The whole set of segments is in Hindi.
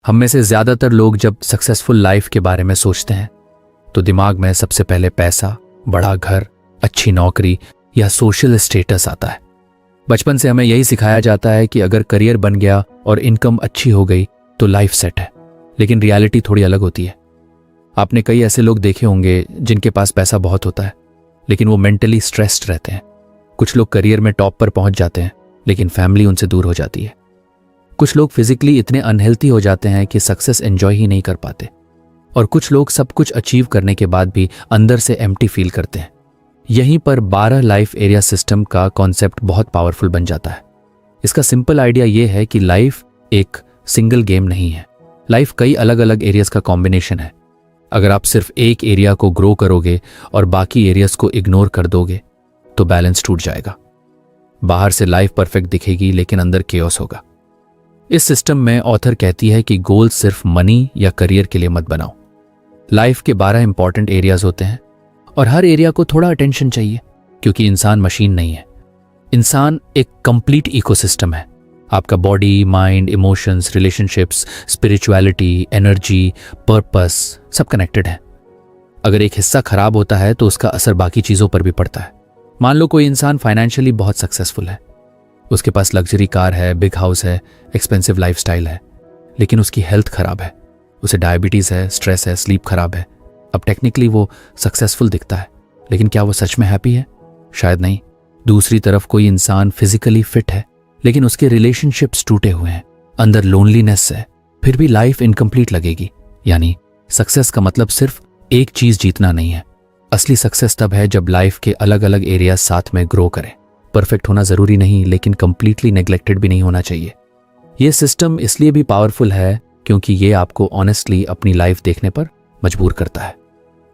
हम में से ज़्यादातर लोग जब सक्सेसफुल लाइफ के बारे में सोचते हैं तो दिमाग में सबसे पहले पैसा, बड़ा घर, अच्छी नौकरी या सोशल स्टेटस आता है। बचपन से हमें यही सिखाया जाता है कि अगर करियर बन गया और इनकम अच्छी हो गई तो लाइफ सेट है। लेकिन रियलिटी थोड़ी अलग होती है। आपने कई ऐसे लोग देखे होंगे जिनके पास पैसा बहुत होता है लेकिन वो मेंटली स्ट्रेस्ड रहते हैं। कुछ लोग करियर में टॉप पर पहुंच जाते हैं लेकिन फैमिली उनसे दूर हो जाती है। कुछ लोग फिजिकली इतने अनहेल्थी हो जाते हैं कि सक्सेस एंजॉय ही नहीं कर पाते। और कुछ लोग सब कुछ अचीव करने के बाद भी अंदर से एम्प्टी फील करते हैं। यहीं पर 12 लाइफ एरिया सिस्टम का कॉन्सेप्ट बहुत पावरफुल बन जाता है। इसका सिंपल आइडिया यह है कि लाइफ एक सिंगल गेम नहीं है। लाइफ कई अलग अलग एरियाज का कॉम्बिनेशन है। अगर आप सिर्फ एक एरिया को ग्रो करोगे और बाकी एरियाज को इग्नोर कर दोगे तो बैलेंस टूट जाएगा। बाहर से लाइफ परफेक्ट दिखेगी लेकिन अंदर केओस होगा। इस सिस्टम में ऑथर कहती है कि गोल सिर्फ मनी या करियर के लिए मत बनाओ। लाइफ के 12 इंपॉर्टेंट एरियाज होते हैं और हर एरिया को थोड़ा अटेंशन चाहिए, क्योंकि इंसान मशीन नहीं है। इंसान एक कंप्लीट इकोसिस्टम है। आपका body, mind, emotions, relationships, spirituality, energy, purpose सब कनेक्टेड है। अगर एक हिस्सा खराब होता है तो उसका असर बाकी चीजों पर भी पड़ता है। मान लो कोई इंसान फाइनेंशियली बहुत सक्सेसफुल है, उसके पास लग्जरी कार है, बिग हाउस है, एक्सपेंसिव लाइफस्टाइल है, लेकिन उसकी हेल्थ खराब है, उसे डायबिटीज है, स्ट्रेस है, स्लीप खराब है। अब टेक्निकली वो सक्सेसफुल दिखता है लेकिन क्या वो सच में हैप्पी है? शायद नहीं। दूसरी तरफ कोई इंसान फिजिकली फिट है लेकिन उसके रिलेशनशिप्स टूटे हुए हैं, अंदर लोनलीनेस है, फिर भी लाइफ इनकम्प्लीट लगेगी। यानी सक्सेस का मतलब सिर्फ एक चीज जीतना नहीं है। असली सक्सेस तब है जब लाइफ के अलग अलग एरियाज साथ में ग्रो करें। परफेक्ट होना जरूरी नहीं लेकिन कंप्लीटली नेग्लेक्टेड भी नहीं होना चाहिए। यह सिस्टम इसलिए भी पावरफुल है क्योंकि ये आपको ऑनेस्टली अपनी लाइफ देखने पर मजबूर करता है।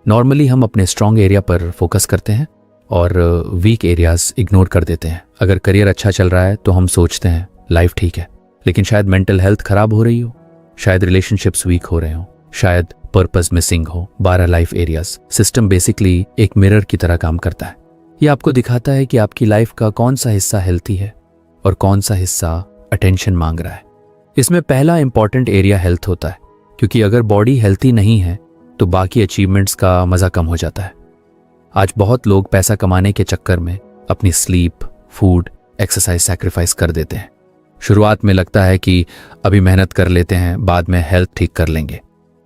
नॉर्मली हम अपने स्ट्रॉन्ग एरिया पर फोकस करते हैं और वीक एरियाज इग्नोर कर देते हैं। अगर करियर अच्छा चल रहा है तो हम सोचते हैं लाइफ ठीक है, लेकिन शायद मेंटल हेल्थ खराब हो रही हो, शायद रिलेशनशिप्स वीक हो रहे हो, शायद पर्पस मिसिंग हो। 12 लाइफ एरियाज सिस्टम बेसिकली एक मिरर की तरह काम करता है। ये आपको दिखाता है कि आपकी लाइफ का कौन सा हिस्सा हेल्थी है और कौन सा हिस्सा अटेंशन मांग रहा है। इसमें पहला इंपॉर्टेंट एरिया हेल्थ होता है, क्योंकि अगर बॉडी हेल्थी नहीं है तो बाकी अचीवमेंट्स का मजा कम हो जाता है। आज बहुत लोग पैसा कमाने के चक्कर में अपनी स्लीप, फूड, एक्सरसाइज सैक्रिफाइस कर देते हैं। शुरुआत में लगता है कि अभी मेहनत कर लेते हैं, बाद में हेल्थ ठीक कर लेंगे,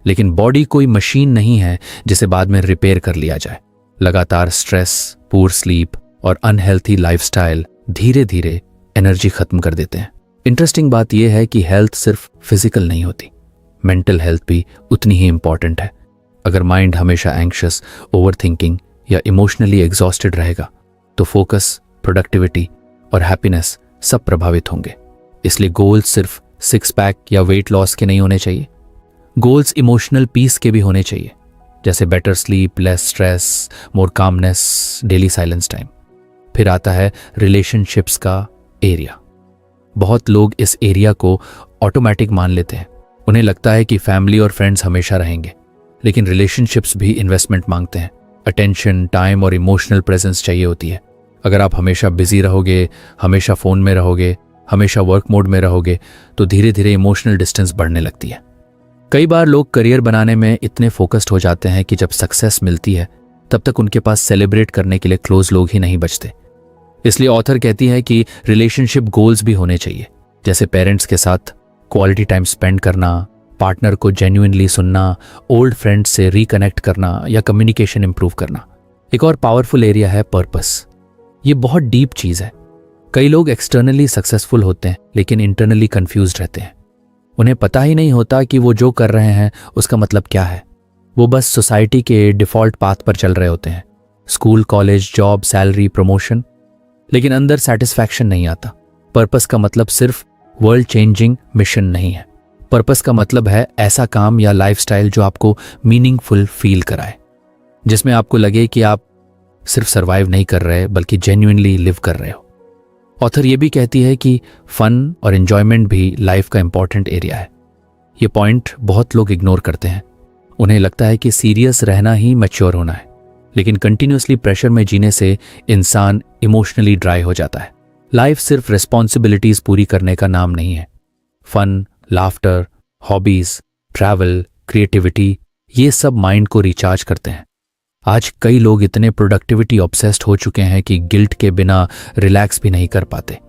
लेकिन बॉडी कोई मशीन नहीं है जिसे बाद में रिपेयर कर लिया जाए। लगातार स्ट्रेस, पुअर स्लीप और अनहेल्थी लाइफस्टाइल धीरे धीरे एनर्जी खत्म कर देते हैं। इंटरेस्टिंग बात यह है कि हेल्थ सिर्फ फिजिकल नहीं होती, मेंटल हेल्थ भी उतनी ही इंपॉर्टेंट है। अगर माइंड हमेशा एंग्शियस, ओवरथिंकिंग या इमोशनली एग्जॉस्टेड रहेगा तो फोकस, प्रोडक्टिविटी और हैप्पीनेस सब प्रभावित होंगे। इसलिए गोल्स सिर्फ 6 पैक या वेट लॉस के नहीं होने चाहिए। गोल्स इमोशनल पीस के भी होने चाहिए, जैसे बेटर स्लीप, लेस स्ट्रेस, मोर कामनेस, डेली साइलेंस टाइम। फिर आता है रिलेशनशिप्स का एरिया। बहुत लोग इस एरिया को ऑटोमेटिक मान लेते हैं। उन्हें लगता है कि फैमिली और फ्रेंड्स हमेशा रहेंगे, लेकिन रिलेशनशिप्स भी इन्वेस्टमेंट मांगते हैं। अटेंशन, टाइम और इमोशनल प्रेजेंस चाहिए होती है। अगर आप हमेशा बिजी रहोगे, हमेशा फोन में रहोगे, हमेशा वर्क मोड में रहोगे तो धीरे धीरे इमोशनल डिस्टेंस बढ़ने लगती है। कई बार लोग करियर बनाने में इतने फोकस्ड हो जाते हैं कि जब सक्सेस मिलती है तब तक उनके पास सेलिब्रेट करने के लिए क्लोज लोग ही नहीं बचते। इसलिए ऑथर कहती है कि रिलेशनशिप गोल्स भी होने चाहिए, जैसे पेरेंट्स के साथ क्वालिटी टाइम स्पेंड करना, पार्टनर को जेन्युइनली सुनना, ओल्ड फ्रेंड्स से रिकनेक्ट करना या कम्युनिकेशन इंप्रूव करना। एक और पावरफुल एरिया है पर्पस। ये बहुत डीप चीज है। कई लोग एक्सटर्नली सक्सेसफुल होते हैं लेकिन इंटरनली कंफ्यूज्ड रहते हैं। उन्हें पता ही नहीं होता कि वो जो कर रहे हैं उसका मतलब क्या है। वो बस सोसाइटी के डिफॉल्ट पाथ पर चल रहे होते हैं, school, college, job, salary, promotion, लेकिन अंदर सेटिस्फैक्शन नहीं आता। पर्पस का मतलब सिर्फ वर्ल्ड चेंजिंग मिशन नहीं है। पर्पस का मतलब है ऐसा काम या लाइफस्टाइल जो आपको मीनिंगफुल फील कराए, जिसमें आपको लगे कि आप सिर्फ सर्वाइव नहीं कर रहे बल्कि जेन्युइनली लिव कर रहे हो। ऑथर ये भी कहती है कि फन और एंजॉयमेंट भी लाइफ का इंपॉर्टेंट एरिया है। ये पॉइंट बहुत लोग इग्नोर करते हैं। उन्हें लगता है कि सीरियस रहना ही मैच्योर होना है, लेकिन कंटिन्यूसली प्रेशर में जीने से इंसान इमोशनली ड्राई हो जाता है। लाइफ सिर्फ रिस्पॉन्सिबिलिटीज पूरी करने का नाम नहीं है। Fun, laughter, hobbies, travel, creativity, ये सब माइंड को रिचार्ज करते हैं। आज कई लोग इतने प्रोडक्टिविटी ऑब्सेस्ड हो चुके हैं कि गिल्ट के बिना रिलैक्स भी नहीं कर पाते।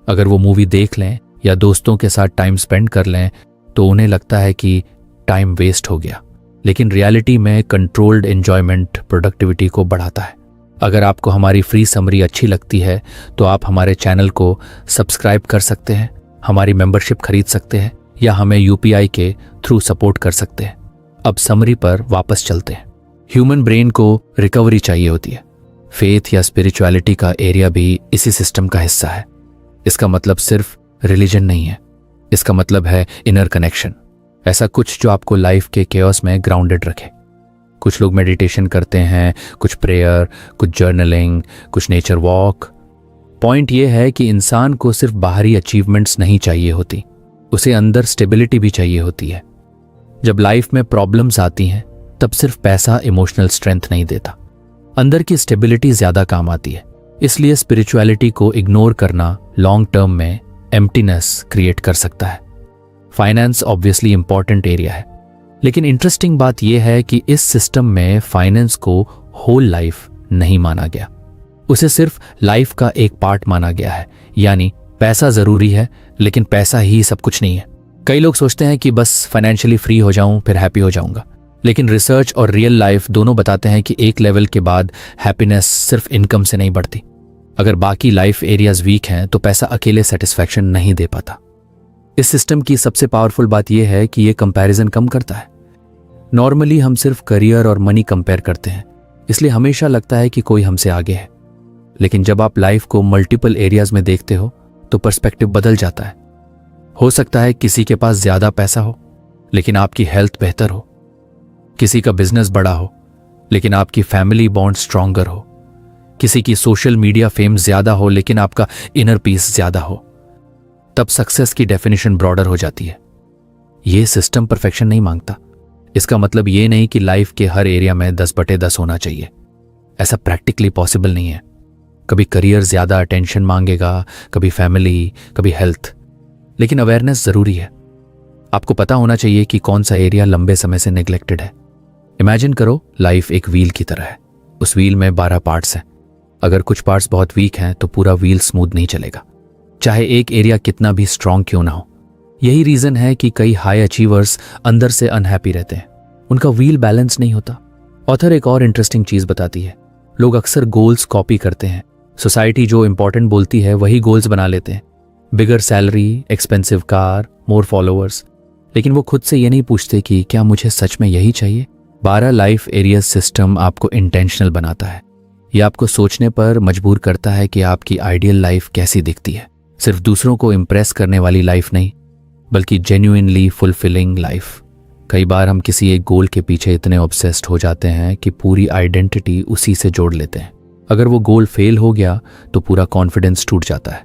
अगर वो मूवी देख लें या दोस्तों के साथ टाइम स्पेंड कर लें तो उन्हें लगता है कि टाइम वेस्ट हो गया, लेकिन रियलिटी में कंट्रोल्ड एंजॉयमेंट प्रोडक्टिविटी को बढ़ाता है। अगर आपको हमारी फ्री समरी अच्छी लगती है तो आप हमारे चैनल को सब्सक्राइब कर सकते हैं, हमारी मेंबरशिप खरीद सकते हैं या हमें यूपीआई के थ्रू सपोर्ट कर सकते हैं। अब समरी पर वापस चलते हैं। ह्यूमन ब्रेन को रिकवरी चाहिए होती है। फेथ या स्पिरिचुअलिटी का एरिया भी इसी सिस्टम का हिस्सा है। इसका मतलब सिर्फ रिलीजन नहीं है, इसका मतलब है इनर कनेक्शन, ऐसा कुछ जो आपको लाइफ के केओस में ग्राउंडेड रखे। कुछ लोग मेडिटेशन करते हैं, कुछ प्रेयर, कुछ जर्नलिंग, कुछ नेचर वॉक। पॉइंट यह है कि इंसान को सिर्फ बाहरी अचीवमेंट्स नहीं चाहिए होती, उसे अंदर स्टेबिलिटी भी चाहिए होती है। जब लाइफ में प्रॉब्लम्स आती हैं तब सिर्फ पैसा इमोशनल स्ट्रेंथ नहीं देता, अंदर की स्टेबिलिटी ज्यादा काम आती है। इसलिए स्पिरिचुअलिटी को इग्नोर करना लॉन्ग टर्म में एम्प्टीनेस क्रिएट कर सकता है। फाइनेंस ऑब्वियसली इंपॉर्टेंट एरिया है, लेकिन इंटरेस्टिंग बात यह है कि इस सिस्टम में फाइनेंस को होल लाइफ नहीं माना गया, उसे सिर्फ लाइफ का एक पार्ट माना गया है। यानी पैसा जरूरी है लेकिन पैसा ही सब कुछ नहीं है। कई लोग सोचते हैं कि बस फाइनेंशियली फ्री हो जाऊं फिर हैप्पी हो जाऊंगा, लेकिन रिसर्च और रियल लाइफ दोनों बताते हैं कि एक लेवल के बाद हैप्पीनेस सिर्फ इनकम से नहीं बढ़ती। अगर बाकी लाइफ एरियाज वीक हैं तो पैसा अकेले सेटिस्फैक्शन नहीं दे पाता। इस सिस्टम की सबसे पावरफुल बात यह है कि यह कंपैरिजन कम करता है। नॉर्मली हम सिर्फ करियर और मनी कंपेयर करते हैं, इसलिए हमेशा लगता है कि कोई हमसे आगे है। लेकिन जब आप लाइफ को मल्टीपल एरियाज में देखते हो तो पर्सपेक्टिव बदल जाता है। हो सकता है किसी के पास ज्यादा पैसा हो लेकिन आपकी हेल्थ बेहतर हो, किसी का बिजनेस बड़ा हो लेकिन आपकी फैमिली बॉन्ड स्ट्रॉन्गर हो, किसी की सोशल मीडिया फेम ज्यादा हो लेकिन आपका इनर पीस ज्यादा हो। तब सक्सेस की डेफिनेशन ब्रॉडर हो जाती है। यह सिस्टम परफेक्शन नहीं मांगता। इसका मतलब यह नहीं कि लाइफ के हर एरिया में 10/10 होना चाहिए, ऐसा प्रैक्टिकली पॉसिबल नहीं है। कभी करियर ज्यादा अटेंशन मांगेगा, कभी फैमिली, कभी हेल्थ, लेकिन अवेयरनेस जरूरी है। आपको पता होना चाहिए कि कौन सा एरिया लंबे समय से नेग्लेक्टेड है। इमेजिन करो लाइफ एक व्हील की तरह है, उस व्हील में 12 पार्ट्स हैं। अगर कुछ पार्ट्स बहुत वीक हैं तो पूरा व्हील स्मूथ नहीं चलेगा, चाहे एक एरिया कितना भी स्ट्रांग क्यों ना हो। यही रीजन है कि कई हाई अचीवर्स अंदर से अनहैप्पी रहते हैं, उनका व्हील बैलेंस नहीं होता। ऑथर एक और इंटरेस्टिंग चीज बताती है, लोग अक्सर गोल्स कॉपी करते हैं। सोसाइटी जो इंपॉर्टेंट बोलती है वही गोल्स बना लेते हैं, बिगर सैलरी, एक्सपेंसिव कार, मोर फॉलोअर्स, लेकिन वो खुद से ये नहीं पूछते कि क्या मुझे सच में यही चाहिए। 12 लाइफ एरिया सिस्टम आपको इंटेंशनल बनाता है। यह आपको सोचने पर मजबूर करता है कि आपकी आइडियल लाइफ कैसी दिखती है। सिर्फ दूसरों को इम्प्रेस करने वाली लाइफ नहीं, बल्कि जेन्युइनली फुलफिलिंग लाइफ। कई बार हम किसी एक गोल के पीछे इतने ऑब्सेस्ड हो जाते हैं कि पूरी आइडेंटिटी उसी से जोड़ लेते हैं। अगर वो गोल फेल हो गया तो पूरा कॉन्फिडेंस टूट जाता है।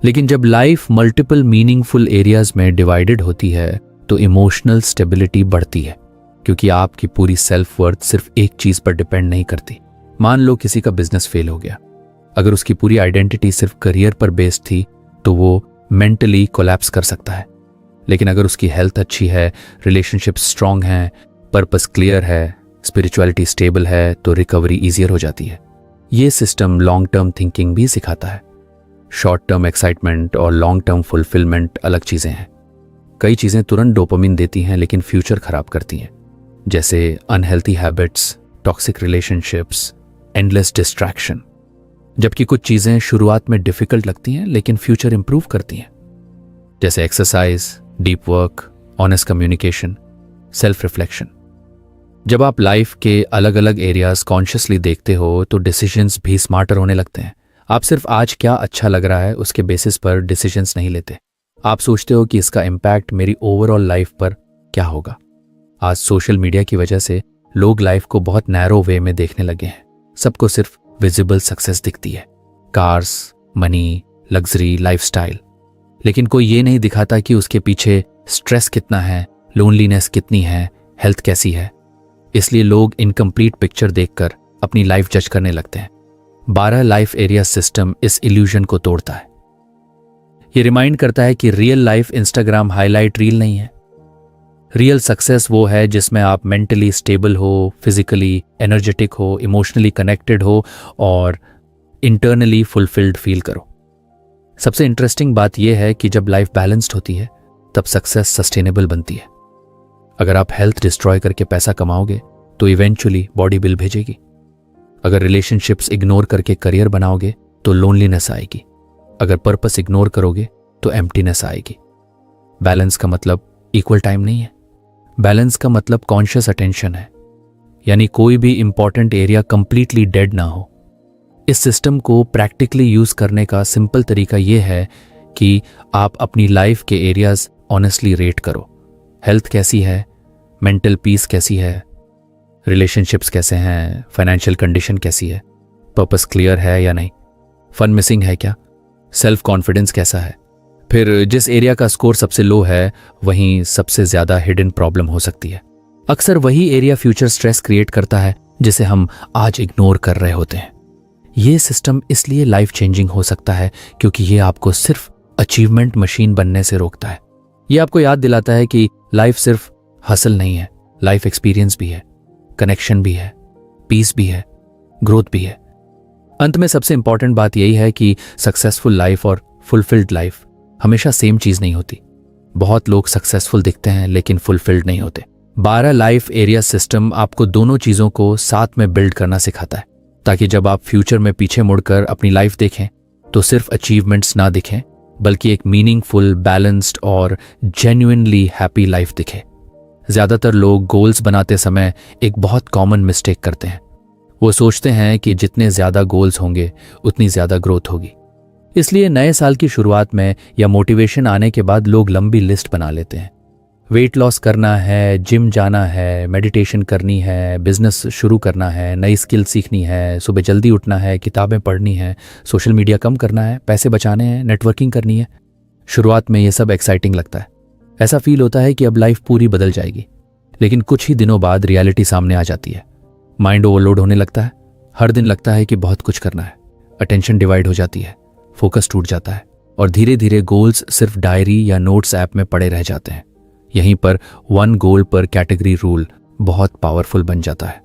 लेकिन जब लाइफ मल्टीपल मीनिंगफुल एरियाज में डिवाइडेड होती है तो इमोशनल स्टेबिलिटी बढ़ती है, क्योंकि आपकी पूरी सेल्फ वर्थ सिर्फ एक चीज पर डिपेंड नहीं करती। मान लो किसी का बिजनेस फेल हो गया, अगर उसकी पूरी आइडेंटिटी सिर्फ करियर पर बेस्ड थी तो वो मेंटली कोलैप्स कर सकता है। लेकिन अगर उसकी हेल्थ अच्छी है, रिलेशनशिप स्ट्रांग है, पर्पस क्लियर है, स्पिरिचुअलिटी स्टेबल है, तो रिकवरी ईजियर हो जाती है। ये सिस्टम लॉन्ग टर्म थिंकिंग भी सिखाता है। शॉर्ट टर्म एक्साइटमेंट और लॉन्ग टर्म फुलफिलमेंट अलग चीजें हैं। कई चीजें तुरंत डोपामिन देती हैं लेकिन फ्यूचर खराब करती हैं, जैसे unhealthy habits, toxic relationships, endless distraction. जबकि कुछ चीजें शुरुआत में डिफिकल्ट लगती हैं लेकिन फ्यूचर इंप्रूव करती हैं, जैसे exercise, deep work, honest communication, self reflection. जब आप लाइफ के अलग अलग एरियाज कॉन्शियसली देखते हो तो डिसीजंस भी स्मार्टर होने लगते हैं। आप सिर्फ आज क्या अच्छा लग रहा है उसके बेसिस पर डिसीजंस नहीं लेते। आप सोचते हो कि इसका इम्पैक्ट मेरी ओवरऑल लाइफ पर क्या होगा। आज सोशल मीडिया की वजह से लोग लाइफ को बहुत नैरो वे में देखने लगे हैं। सबको सिर्फ विजिबल सक्सेस दिखती है, कार्स, मनी, लग्जरी, लाइफस्टाइल, लेकिन कोई ये नहीं दिखाता कि उसके पीछे स्ट्रेस कितना है, लोनलीनेस कितनी है, हेल्थ कैसी है। इसलिए लोग इनकम्प्लीट पिक्चर देखकर अपनी लाइफ जज करने लगते हैं। 12 लाइफ एरिया सिस्टम इस इल्यूजन को तोड़ता है। ये रिमाइंड करता है कि real life Instagram highlight reel नहीं है। रियल सक्सेस वो है जिसमें आप मेंटली स्टेबल हो, फिजिकली एनर्जेटिक हो, इमोशनली कनेक्टेड हो और इंटरनली फुलफिल्ड फील करो। सबसे इंटरेस्टिंग बात यह है कि जब लाइफ बैलेंस्ड होती है तब सक्सेस सस्टेनेबल बनती है। अगर आप हेल्थ डिस्ट्रॉय करके पैसा कमाओगे तो इवेंचुअली बॉडी बिल भेजेगी। अगर रिलेशनशिप्स इग्नोर करके करियर बनाओगे तो लोनलीनेस आएगी। अगर पर्पस इग्नोर करोगे तो एम्प्टीनेस आएगी। बैलेंस का मतलब इक्वल टाइम नहीं है, बैलेंस का मतलब कॉन्शियस अटेंशन है, यानी कोई भी इंपॉर्टेंट एरिया कंप्लीटली डेड ना हो। इस सिस्टम को प्रैक्टिकली यूज करने का सिंपल तरीका यह है कि आप अपनी लाइफ के एरियाज ऑनेस्टली रेट करो। हेल्थ कैसी है, मेंटल पीस कैसी है, रिलेशनशिप्स कैसे हैं, फाइनेंशियल कंडीशन कैसी है, पर्पस क्लियर है या नहीं, फन मिसिंग है क्या, सेल्फ कॉन्फिडेंस कैसा है। फिर जिस एरिया का स्कोर सबसे लो है वहीं सबसे ज्यादा हिडन प्रॉब्लम हो सकती है। अक्सर वही एरिया फ्यूचर स्ट्रेस क्रिएट करता है जिसे हम आज इग्नोर कर रहे होते हैं। ये सिस्टम इसलिए लाइफ चेंजिंग हो सकता है क्योंकि ये आपको सिर्फ अचीवमेंट मशीन बनने से रोकता है। ये आपको याद दिलाता है कि लाइफ सिर्फ हसल नहीं है, लाइफ एक्सपीरियंस भी है, कनेक्शन भी है, पीस भी है, ग्रोथ भी है। अंत में सबसे इंपॉर्टेंट बात यही है कि सक्सेसफुल लाइफ और फुलफिल्ड लाइफ हमेशा सेम चीज नहीं होती। बहुत लोग सक्सेसफुल दिखते हैं लेकिन फुलफिल्ड नहीं होते। 12 लाइफ एरिया सिस्टम आपको दोनों चीजों को साथ में बिल्ड करना सिखाता है, ताकि जब आप फ्यूचर में पीछे मुड़कर अपनी लाइफ देखें तो सिर्फ अचीवमेंट्स ना दिखें बल्कि एक मीनिंगफुल, बैलेंस्ड और जेन्युइनली हैप्पी लाइफ दिखे। ज्यादातर लोग गोल्स बनाते समय एक बहुत कॉमन मिस्टेक करते हैं। वो सोचते हैं कि जितने ज्यादा गोल्स होंगे उतनी ज्यादा ग्रोथ होगी। इसलिए नए साल की शुरुआत में या मोटिवेशन आने के बाद लोग लंबी लिस्ट बना लेते हैं। वेट लॉस करना है, जिम जाना है, मेडिटेशन करनी है, बिजनेस शुरू करना है, नई स्किल सीखनी है, सुबह जल्दी उठना है, किताबें पढ़नी है, सोशल मीडिया कम करना है, पैसे बचाने हैं, नेटवर्किंग करनी है। शुरुआत में ये सब एक्साइटिंग लगता है। ऐसा फील होता है कि अब लाइफ पूरी बदल जाएगी। लेकिन कुछ ही दिनों बाद रियलिटी सामने आ जाती है। माइंड ओवरलोड होने लगता है। हर दिन लगता है कि बहुत कुछ करना है। अटेंशन डिवाइड हो जाती है, फोकस टूट जाता है और धीरे धीरे गोल्स सिर्फ डायरी या नोट्स ऐप में पड़े रह जाते हैं। यहीं पर 1 गोल पर कैटेगरी रूल बहुत पावरफुल बन जाता है।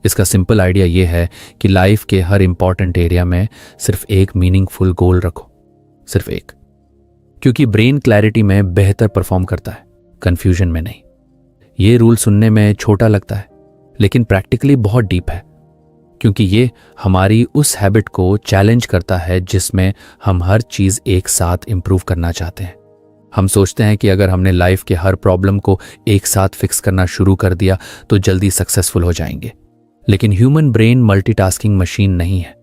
इसका सिंपल आइडिया यह है कि लाइफ के हर इंपॉर्टेंट एरिया में सिर्फ एक मीनिंगफुल गोल रखो, सिर्फ एक। क्योंकि ब्रेन क्लैरिटी में बेहतर परफॉर्म करता है, कंफ्यूजन में नहीं। ये रूल सुनने में छोटा लगता है लेकिन प्रैक्टिकली बहुत डीप है, क्योंकि ये हमारी उस हैबिट को चैलेंज करता है जिसमें हम हर चीज एक साथ इंप्रूव करना चाहते हैं। हम सोचते हैं कि अगर हमने लाइफ के हर प्रॉब्लम को एक साथ फिक्स करना शुरू कर दिया तो जल्दी सक्सेसफुल हो जाएंगे। लेकिन ह्यूमन ब्रेन मल्टीटास्किंग मशीन नहीं है।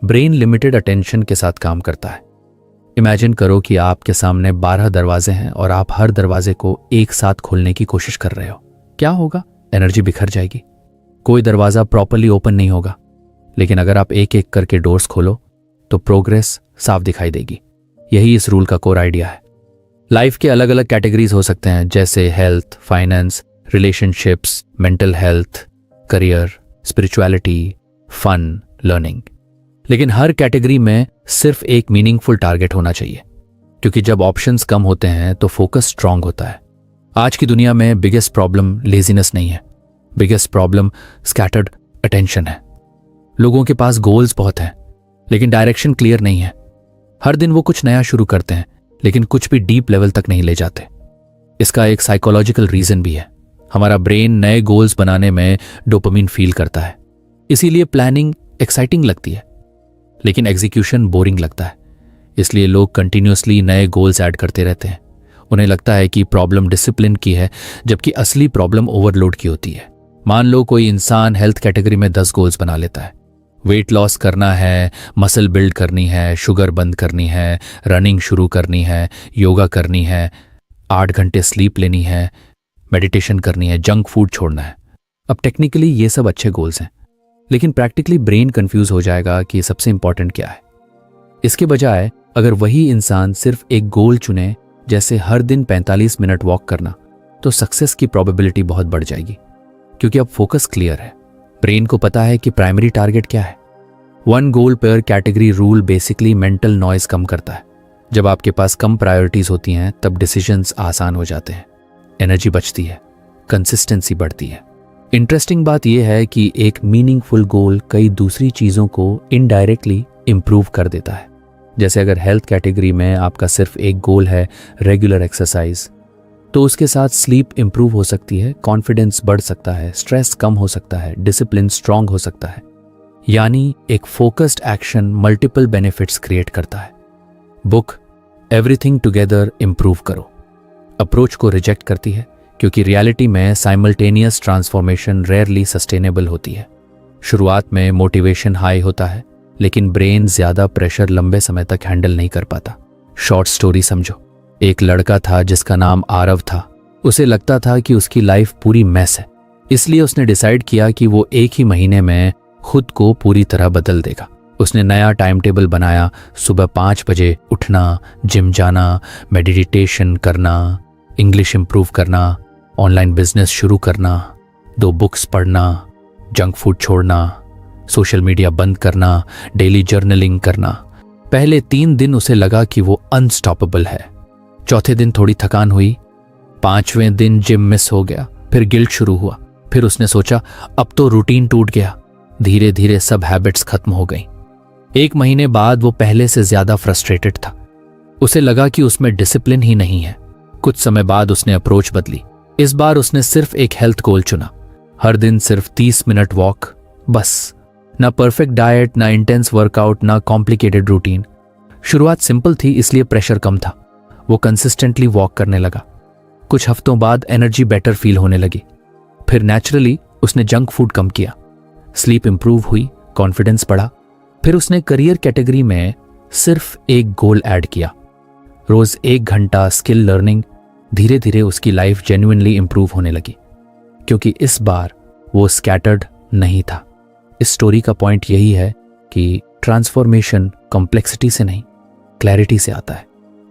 ब्रेन लिमिटेड अटेंशन के साथ काम करता है। इमेजिन करो कि आपके सामने 12 दरवाजे हैं और आप हर दरवाजे को एक साथ खोलने की कोशिश कर रहे हो। क्या होगा? एनर्जी बिखर जाएगी, कोई दरवाजा प्रॉपर्ली ओपन नहीं होगा। लेकिन अगर आप एक एक करके डोर्स खोलो तो प्रोग्रेस साफ दिखाई देगी। यही इस रूल का कोर आइडिया है। लाइफ के अलग अलग कैटेगरीज हो सकते हैं, जैसे health, finance, relationships, mental health, career, spirituality, fun, learning. लेकिन हर कैटेगरी में सिर्फ एक मीनिंगफुल टारगेट होना चाहिए, क्योंकि जब ऑप्शंस कम होते हैं तो फोकस स्ट्रांग होता है। आज की दुनिया में बिगेस्ट प्रॉब्लम लेजीनेस नहीं है, बिगेस्ट प्रॉब्लम स्कैटर्ड अटेंशन है। लोगों के पास गोल्स बहुत हैं लेकिन डायरेक्शन क्लियर नहीं है। हर दिन वो कुछ नया शुरू करते हैं लेकिन कुछ भी डीप लेवल तक नहीं ले जाते। इसका एक साइकोलॉजिकल रीजन भी है। हमारा ब्रेन नए गोल्स बनाने में डोपामिन फील करता है, इसीलिए प्लानिंग एक्साइटिंग लगती है लेकिन एग्जीक्यूशन बोरिंग लगता है। इसलिए लोग कंटिन्यूअसली नए गोल्स ऐड करते रहते हैं। उन्हें लगता है कि प्रॉब्लम डिसिप्लिन की है जबकि असली प्रॉब्लम ओवरलोड की होती है। मान लो कोई इंसान हेल्थ कैटेगरी में 10 गोल्स बना लेता है। वेट लॉस करना है, मसल बिल्ड करनी है, शुगर बंद करनी है, रनिंग शुरू करनी है, योगा करनी है, 8 घंटे स्लीप लेनी है, मेडिटेशन करनी है, जंक फूड छोड़ना है। अब टेक्निकली ये सब अच्छे गोल्स हैं लेकिन प्रैक्टिकली ब्रेन कंफ्यूज हो जाएगा कि सबसे इंपॉर्टेंट क्या है। इसके बजाय अगर वही इंसान सिर्फ एक गोल चुने, जैसे हर दिन 45 मिनट वॉक करना, तो सक्सेस की प्रोबेबिलिटी बहुत बढ़ जाएगी, क्योंकि अब फोकस क्लियर है। ब्रेन को पता है कि प्राइमरी टारगेट क्या है। 1 गोल पर category rule basically mental noise कम करता है। जब आपके पास कम प्रायोरिटीज होती हैं तब डिसीजंस आसान हो जाते हैं, एनर्जी बचती है कंसिस्टेंसी बढ़ती है। इंटरेस्टिंग बात यह है कि एक मीनिंगफुल गोल कई दूसरी चीज़ों को इनडायरेक्टली इम्प्रूव कर देता है। जैसे अगर हेल्थ कैटेगरी में आपका सिर्फ एक गोल है रेगुलर एक्सरसाइज, तो उसके साथ स्लीप इम्प्रूव हो सकती है, कॉन्फिडेंस बढ़ सकता है, स्ट्रेस कम हो सकता है, डिसिप्लिन स्ट्रांग हो सकता है। यानी एक focused action multiple benefits create करता है। बुक एवरीथिंग टुगेदर इम्प्रूव करो अप्रोच को रिजेक्ट करती है, क्योंकि रियलिटी में साइमल्टेनियस ट्रांसफॉर्मेशन रेयरली सस्टेनेबल होती है। शुरुआत में मोटिवेशन हाई होता है, लेकिन ब्रेन ज्यादा प्रेशर लंबे समय तक हैंडल नहीं कर पाता। शॉर्ट स्टोरी समझो। एक लड़का था जिसका नाम आरव था। उसे लगता था कि उसकी लाइफ पूरी मैस है, इसलिए उसने डिसाइड किया कि वो एक ही महीने में खुद को पूरी तरह बदल देगा। उसने नया टाइम टेबल बनाया, सुबह 5 बजे उठना, जिम जाना, मेडिटेशन करना, इंग्लिश इंप्रूव करना, ऑनलाइन बिजनेस शुरू करना, 2 बुक्स पढ़ना, जंक फूड छोड़ना, सोशल मीडिया बंद करना, डेली जर्नलिंग करना। पहले 3 दिन उसे लगा कि वो अनस्टॉपेबल है। चौथे दिन थोड़ी थकान हुई, 5वें दिन जिम मिस हो गया, फिर गिल्ट शुरू हुआ। फिर उसने सोचा अब तो रूटीन टूट गया। धीरे धीरे सब हैबिट्स खत्म हो गई। 1 महीने बाद वो पहले से ज्यादा फ्रस्ट्रेटेड था। उसे लगा कि उसमें डिसिप्लिन ही नहीं है। कुछ समय बाद उसने अप्रोच बदली। इस बार उसने सिर्फ एक हेल्थ गोल चुना, हर दिन सिर्फ 30 मिनट वॉक, बस। ना परफेक्ट डाइट, ना इंटेंस वर्कआउट, ना कॉम्प्लिकेटेड रूटीन। शुरुआत सिंपल थी, इसलिए प्रेशर कम था। वो कंसिस्टेंटली वॉक करने लगा। कुछ हफ्तों बाद एनर्जी बेटर फील होने लगी। फिर नेचुरली उसने जंक फूड कम किया, स्लीप इंप्रूव हुई, कॉन्फिडेंस बढ़ा। फिर उसने करियर कैटेगरी में सिर्फ एक गोल ऐड किया, रोज 1 घंटा स्किल लर्निंग। धीरे धीरे उसकी लाइफ जेन्युइनली इंप्रूव होने लगी, क्योंकि इस बार वो स्कैटर्ड नहीं था। इस स्टोरी का पॉइंट यही है कि ट्रांसफॉर्मेशन कॉम्प्लेक्सिटी से नहीं, क्लैरिटी से आता है।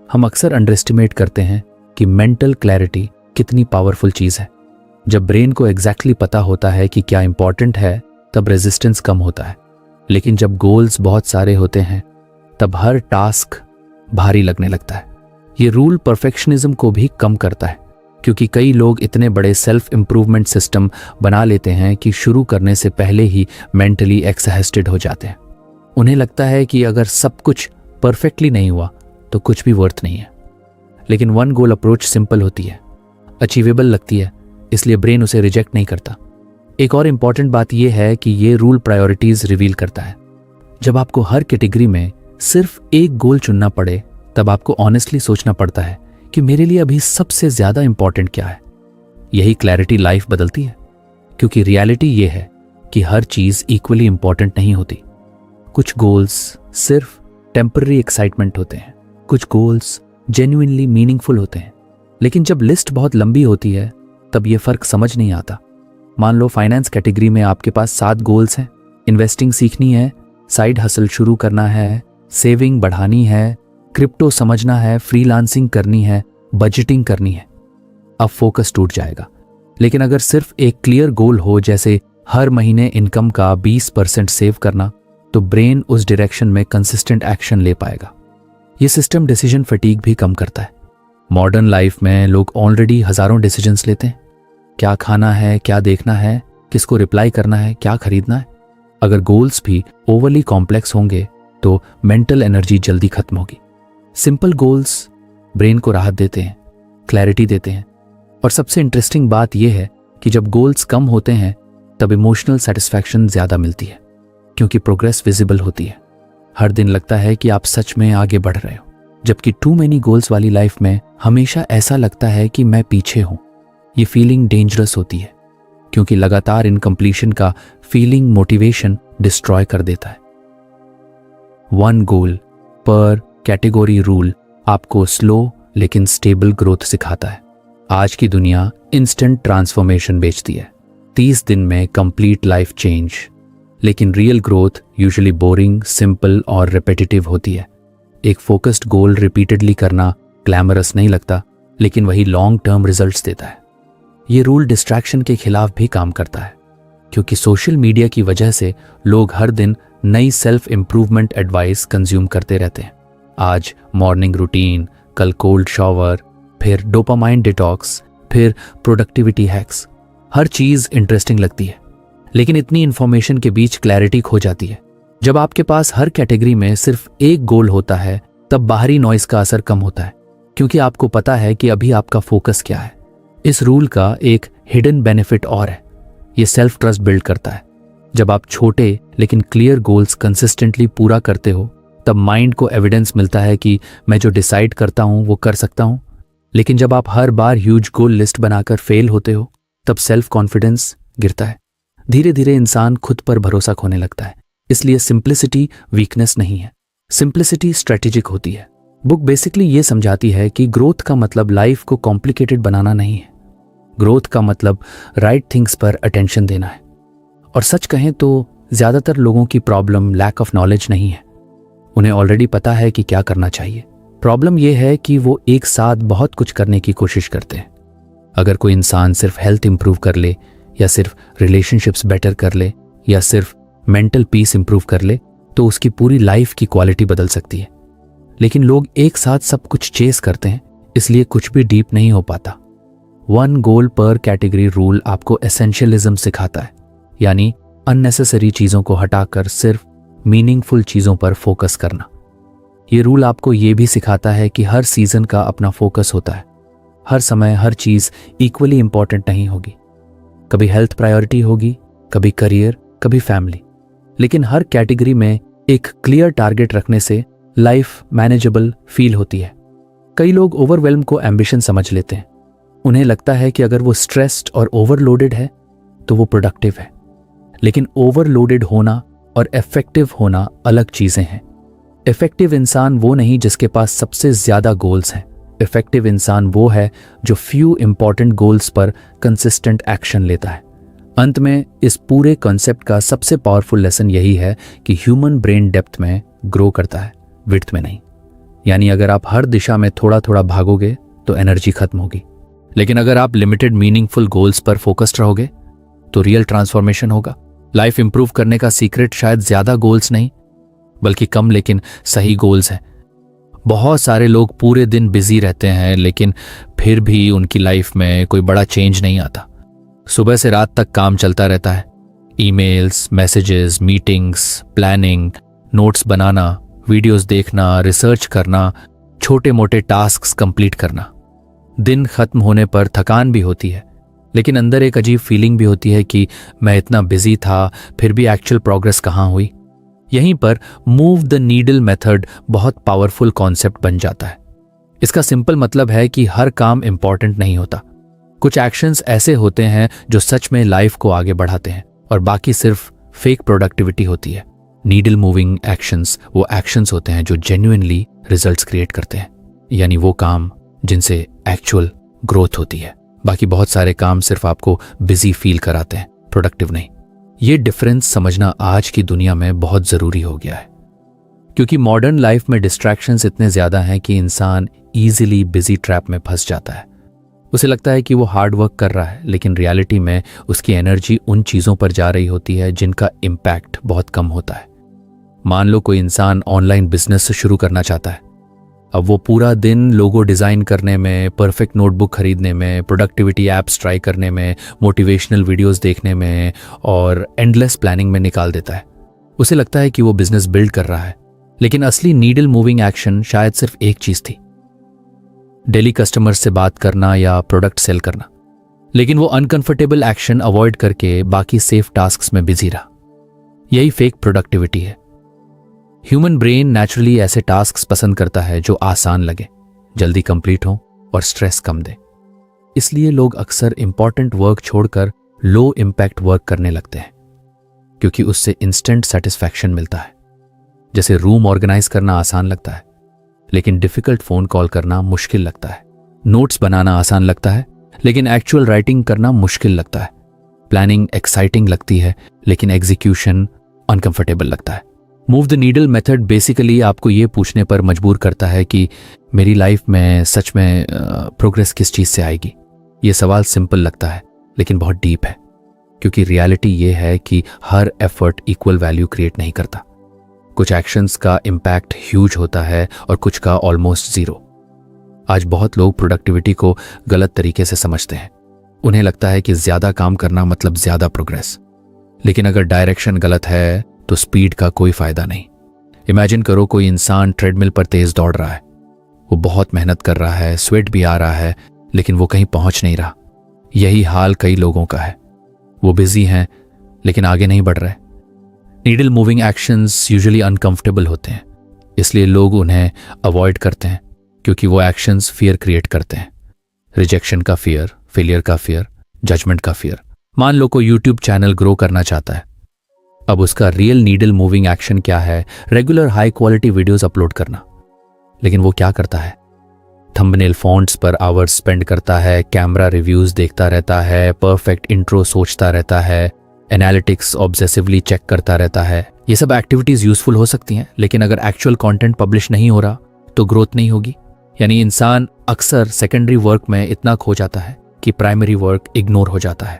हम अक्सर अंडर एस्टिमेट करते हैं कि मेंटल क्लैरिटी कितनी पावरफुल चीज है। जब ब्रेन को एग्जैक्टली पता होता है कि क्या इंपॉर्टेंट है, तब रेजिस्टेंस कम होता है। लेकिन जब गोल्स बहुत सारे होते हैं, तब हर टास्क भारी लगने लगता है। ये रूल परफेक्शनिज्म को भी कम करता है, क्योंकि कई लोग इतने बड़े सेल्फ इंप्रूवमेंट सिस्टम बना लेते हैं कि शुरू करने से पहले ही मेंटली एक्सहॉस्टेड हो जाते हैं। उन्हें लगता है कि अगर सब कुछ परफेक्टली नहीं हुआ तो कुछ भी वर्थ नहीं है। लेकिन 1 गोल अप्रोच सिंपल होती है, अचीवेबल लगती है, इसलिए ब्रेन उसे रिजेक्ट नहीं करता। एक और इंपॉर्टेंट बात यह है कि ये रूल प्रायोरिटीज रिवील करता है। जब आपको हर कैटेगरी में सिर्फ एक गोल चुनना पड़े, तब आपको ऑनेस्टली सोचना पड़ता है कि मेरे लिए अभी सबसे ज्यादा इंपॉर्टेंट क्या है। यही क्लैरिटी लाइफ बदलती है, क्योंकि रियलिटी ये है कि हर चीज इक्वली इंपॉर्टेंट नहीं होती। कुछ गोल्स सिर्फ टेम्पररी एक्साइटमेंट होते हैं, कुछ गोल्स जेन्युइनली मीनिंगफुल होते हैं। लेकिन जब लिस्ट बहुत लंबी होती है, तब ये फर्क समझ नहीं आता। मान लो फाइनेंस कैटेगरी में आपके पास 7 गोल्स हैं। इन्वेस्टिंग सीखनी है, साइड हसल शुरू करना है, सेविंग बढ़ानी है, क्रिप्टो समझना है, फ्रीलांसिंग करनी है, बजटिंग करनी है। अब फोकस टूट जाएगा। लेकिन अगर सिर्फ एक क्लियर गोल हो, जैसे हर महीने इनकम का 20% सेव करना, तो ब्रेन उस डायरेक्शन में कंसिस्टेंट एक्शन ले पाएगा। ये सिस्टम डिसीजन फटीग भी कम करता है। मॉडर्न लाइफ में लोग ऑलरेडी हजारों डिसीजंस लेते हैं। क्या खाना है, क्या देखना है, किसको रिप्लाई करना है, क्या खरीदना है। अगर गोल्स भी ओवरली कॉम्प्लेक्स होंगे तो मेंटल एनर्जी जल्दी खत्म होगी। सिंपल गोल्स ब्रेन को राहत देते हैं, क्लैरिटी देते हैं। और सबसे इंटरेस्टिंग बात यह है कि जब गोल्स कम होते हैं, तब इमोशनल सेटिस्फैक्शन ज्यादा मिलती है, क्योंकि प्रोग्रेस विजिबल होती है। हर दिन लगता है कि आप सच में आगे बढ़ रहे हो। जबकि टू मेनी गोल्स वाली लाइफ में हमेशा ऐसा लगता है कि मैं पीछे हूं। ये फीलिंग डेंजरस होती है, क्योंकि लगातार इनकम्प्लीशन का फीलिंग मोटिवेशन डिस्ट्रॉय कर देता है। 1 गोल पर कैटेगरी रूल आपको स्लो लेकिन स्टेबल ग्रोथ सिखाता है। आज की दुनिया इंस्टेंट ट्रांसफॉर्मेशन बेचती है, 30 दिन में कंप्लीट लाइफ चेंज। लेकिन real growth usually boring, simple और रिपीटेटिव होती है। एक फोकस्ड गोल रिपीटेडली करना ग्लैमरस नहीं लगता, लेकिन वही लॉन्ग टर्म रिजल्ट्स देता है। ये रूल डिस्ट्रैक्शन के खिलाफ भी काम करता है, क्योंकि सोशल मीडिया की वजह से लोग हर दिन नई सेल्फ इंप्रूवमेंट एडवाइस कंज्यूम करते रहते हैं। आज मॉर्निंग रूटीन, कल कोल्ड शॉवर, फिर डोपामाइन डिटॉक्स। फिर प्रोडक्टिविटी हैक्स। हर चीज़ इंटरेस्टिंग लगती है, लेकिन इतनी इंफॉर्मेशन के बीच क्लैरिटी खो जाती है। जब आपके पास हर कैटेगरी में सिर्फ एक गोल होता है, तब बाहरी नॉइस का असर कम होता है, क्योंकि आपको पता है कि अभी आपका फोकस क्या है। इस रूल का एक हिडन बेनिफिट और है, ये सेल्फ ट्रस्ट बिल्ड करता है। जब आप छोटे लेकिन क्लियर गोल्स कंसिस्टेंटली पूरा करते हो, तब माइंड को एविडेंस मिलता है कि मैं जो डिसाइड करता हूं वो कर सकता हूं। लेकिन जब आप हर बार ह्यूज गोल लिस्ट बनाकर फेल होते हो, तब सेल्फ कॉन्फिडेंस गिरता है। धीरे धीरे इंसान खुद पर भरोसा खोने लगता है। इसलिए सिंप्लिसिटी वीकनेस नहीं है, सिंप्लिसिटी स्ट्रेटेजिक होती है। बुक बेसिकली ये समझाती है कि ग्रोथ का मतलब लाइफ को कॉम्प्लिकेटेड बनाना नहीं है। ग्रोथ का मतलब राइट थिंग्स पर अटेंशन देना है। और सच कहें तो ज्यादातर लोगों की प्रॉब्लम लैक ऑफ नॉलेज नहीं है, उन्हें ऑलरेडी पता है कि क्या करना चाहिए। प्रॉब्लम यह है कि वो एक साथ बहुत कुछ करने की कोशिश करते हैं। अगर कोई इंसान सिर्फ हेल्थ इंप्रूव कर ले, या सिर्फ रिलेशनशिप्स बेटर कर ले, या सिर्फ मेंटल पीस इंप्रूव कर ले, तो उसकी पूरी लाइफ की क्वालिटी बदल सकती है। लेकिन लोग एक साथ सब कुछ चेस करते हैं, इसलिए कुछ भी डीप नहीं हो पाता। वन गोल पर कैटेगरी रूल आपको एसेंशियलिज्म सिखाता है, यानी अननेसेसरी चीजों को हटाकर सिर्फ मीनिंगफुल चीजों पर फोकस करना। ये रूल आपको ये भी सिखाता है कि हर सीजन का अपना फोकस होता है। हर समय हर चीज इक्वली इंपॉर्टेंट नहीं होगी। कभी हेल्थ प्रायोरिटी होगी, कभी करियर, कभी फैमिली। लेकिन हर कैटेगरी में एक क्लियर टारगेट रखने से लाइफ मैनेजेबल फील होती है। कई लोग ओवरवेल्म को एम्बिशन समझ लेते हैं। उन्हें लगता है कि अगर वो स्ट्रेस्ड और ओवरलोडेड है तो वो प्रोडक्टिव है। लेकिन ओवरलोडेड होना और इफेक्टिव होना अलग चीजें हैं। इफेक्टिव इंसान वो नहीं जिसके पास सबसे ज्यादा गोल्स हैं। इफेक्टिव इंसान वो है जो फ्यू इंपॉर्टेंट गोल्स पर कंसिस्टेंट एक्शन लेता है। अंत में इस पूरे कॉन्सेप्ट का सबसे पावरफुल लेसन यही है कि ह्यूमन ब्रेन डेप्थ में ग्रो करता है, विड्थ में नहीं। यानी अगर आप हर दिशा में थोड़ा थोड़ा भागोगे तो एनर्जी खत्म होगी, लेकिन अगर आप लिमिटेड मीनिंगफुल गोल्स पर फोकस्ड रहोगे तो रियल ट्रांसफॉर्मेशन होगा। लाइफ इंप्रूव करने का सीक्रेट शायद ज्यादा गोल्स नहीं, बल्कि कम लेकिन सही गोल्स हैं। बहुत सारे लोग पूरे दिन बिजी रहते हैं, लेकिन फिर भी उनकी लाइफ में कोई बड़ा चेंज नहीं आता। सुबह से रात तक काम चलता रहता है, emails, messages, meetings, planning, notes बनाना, वीडियोस देखना, रिसर्च करना, छोटे मोटे टास्क्स कंप्लीट करना। दिन खत्म होने पर थकान भी होती है, लेकिन अंदर एक अजीब फीलिंग भी होती है कि मैं इतना बिजी था, फिर भी एक्चुअल प्रोग्रेस कहाँ हुई। यहीं पर मूव द नीडल मेथड बहुत पावरफुल कॉन्सेप्ट बन जाता है। इसका सिंपल मतलब है कि हर काम इंपॉर्टेंट नहीं होता। कुछ एक्शंस ऐसे होते हैं जो सच में लाइफ को आगे बढ़ाते हैं, और बाकी सिर्फ फेक प्रोडक्टिविटी होती है। नीडल मूविंग एक्शंस वो एक्शंस होते हैं जो जेन्युइनली रिजल्ट्स क्रिएट करते हैं, यानी वो काम जिनसे एक्चुअल ग्रोथ होती है। बाकी बहुत सारे काम सिर्फ आपको बिजी फील कराते हैं, प्रोडक्टिव नहीं। ये डिफरेंस समझना आज की दुनिया में बहुत जरूरी हो गया है, क्योंकि मॉडर्न लाइफ में डिस्ट्रैक्शंस इतने ज्यादा हैं कि इंसान इजीली बिजी ट्रैप में फंस जाता है। उसे लगता है कि वो हार्ड वर्क कर रहा है, लेकिन रियलिटी में उसकी एनर्जी उन चीजों पर जा रही होती है जिनका इम्पैक्ट बहुत कम होता है। मान लो कोई इंसान ऑनलाइन बिजनेस शुरू करना चाहता है। अब वो पूरा दिन लोगो डिज़ाइन करने में, परफेक्ट नोटबुक खरीदने में, प्रोडक्टिविटी ऐप्स ट्राई करने में, मोटिवेशनल वीडियोस देखने में और एंडलेस प्लानिंग में निकाल देता है। उसे लगता है कि वो बिजनेस बिल्ड कर रहा है, लेकिन असली नीडल मूविंग एक्शन शायद सिर्फ एक चीज थी, डेली कस्टमर्स से बात करना या प्रोडक्ट सेल करना। लेकिन वो अनकंफर्टेबल एक्शन अवॉइड करके बाकी सेफ टास्क्स में बिजी रहा। यही फेक प्रोडक्टिविटी है। ह्यूमन ब्रेन नेचुरली ऐसे टास्क्स पसंद करता है जो आसान लगे, जल्दी कंप्लीट हो और स्ट्रेस कम दे। इसलिए लोग अक्सर इंपॉर्टेंट वर्क छोड़कर लो इम्पैक्ट वर्क करने लगते हैं, क्योंकि उससे इंस्टेंट सेटिस्फैक्शन मिलता है। जैसे रूम ऑर्गेनाइज करना आसान लगता है, लेकिन डिफिकल्ट फोन कॉल करना मुश्किल लगता है। नोट्स बनाना आसान लगता है, लेकिन एक्चुअल राइटिंग करना मुश्किल लगता है। प्लानिंग एक्साइटिंग लगती है, लेकिन एग्जीक्यूशन अनकंफर्टेबल लगता है। Move the needle method basically आपको ये पूछने पर मजबूर करता है कि मेरी लाइफ में सच में प्रोग्रेस किस चीज़ से आएगी। ये सवाल सिंपल लगता है, लेकिन बहुत डीप है, क्योंकि रियलिटी ये है कि हर एफर्ट इक्वल वैल्यू क्रिएट नहीं करता। कुछ एक्शंस का इम्पैक्ट ह्यूज होता है और कुछ का ऑलमोस्ट जीरो। आज बहुत लोग प्रोडक्टिविटी को गलत तरीके से समझते हैं। उन्हें लगता है कि ज्यादा काम करना मतलब ज्यादा प्रोग्रेस, लेकिन अगर डायरेक्शन गलत है तो स्पीड का कोई फायदा नहीं। इमेजिन करो कोई इंसान ट्रेडमिल पर तेज दौड़ रहा है, वो बहुत मेहनत कर रहा है, स्वेट भी आ रहा है, लेकिन वो कहीं पहुंच नहीं रहा। यही हाल कई लोगों का है, वो बिजी हैं लेकिन आगे नहीं बढ़ रहे। Needle moving actions usually uncomfortable होते हैं, इसलिए लोग उन्हें अवॉइड करते हैं, क्योंकि वो एक्शंस फियर क्रिएट करते हैं। रिजेक्शन का फियर, फेलियर का फियर, जजमेंट का फियर। मान लो कोई यूट्यूब चैनल ग्रो करना चाहता है, अब उसका रियल नीडल मूविंग एक्शन क्या है? Regular high quality videos upload करना। लेकिन वो क्या करता है? थंबनेल फॉन्ट्स पर आवर्स स्पेंड करता है, कैमरा रिव्यूज देखता रहता है, परफेक्ट इंट्रो सोचता रहता है, एनालिटिक्स ऑब्सेसिवली चेक करता रहता है। ये सब एक्टिविटीज यूजफुल हो सकती हैं, लेकिन अगर एक्चुअल कंटेंट पब्लिश नहीं हो रहा तो ग्रोथ नहीं होगी। यानी इंसान अक्सर सेकेंडरी वर्क में इतना खो जाता है कि प्राइमरी वर्क इग्नोर हो जाता है।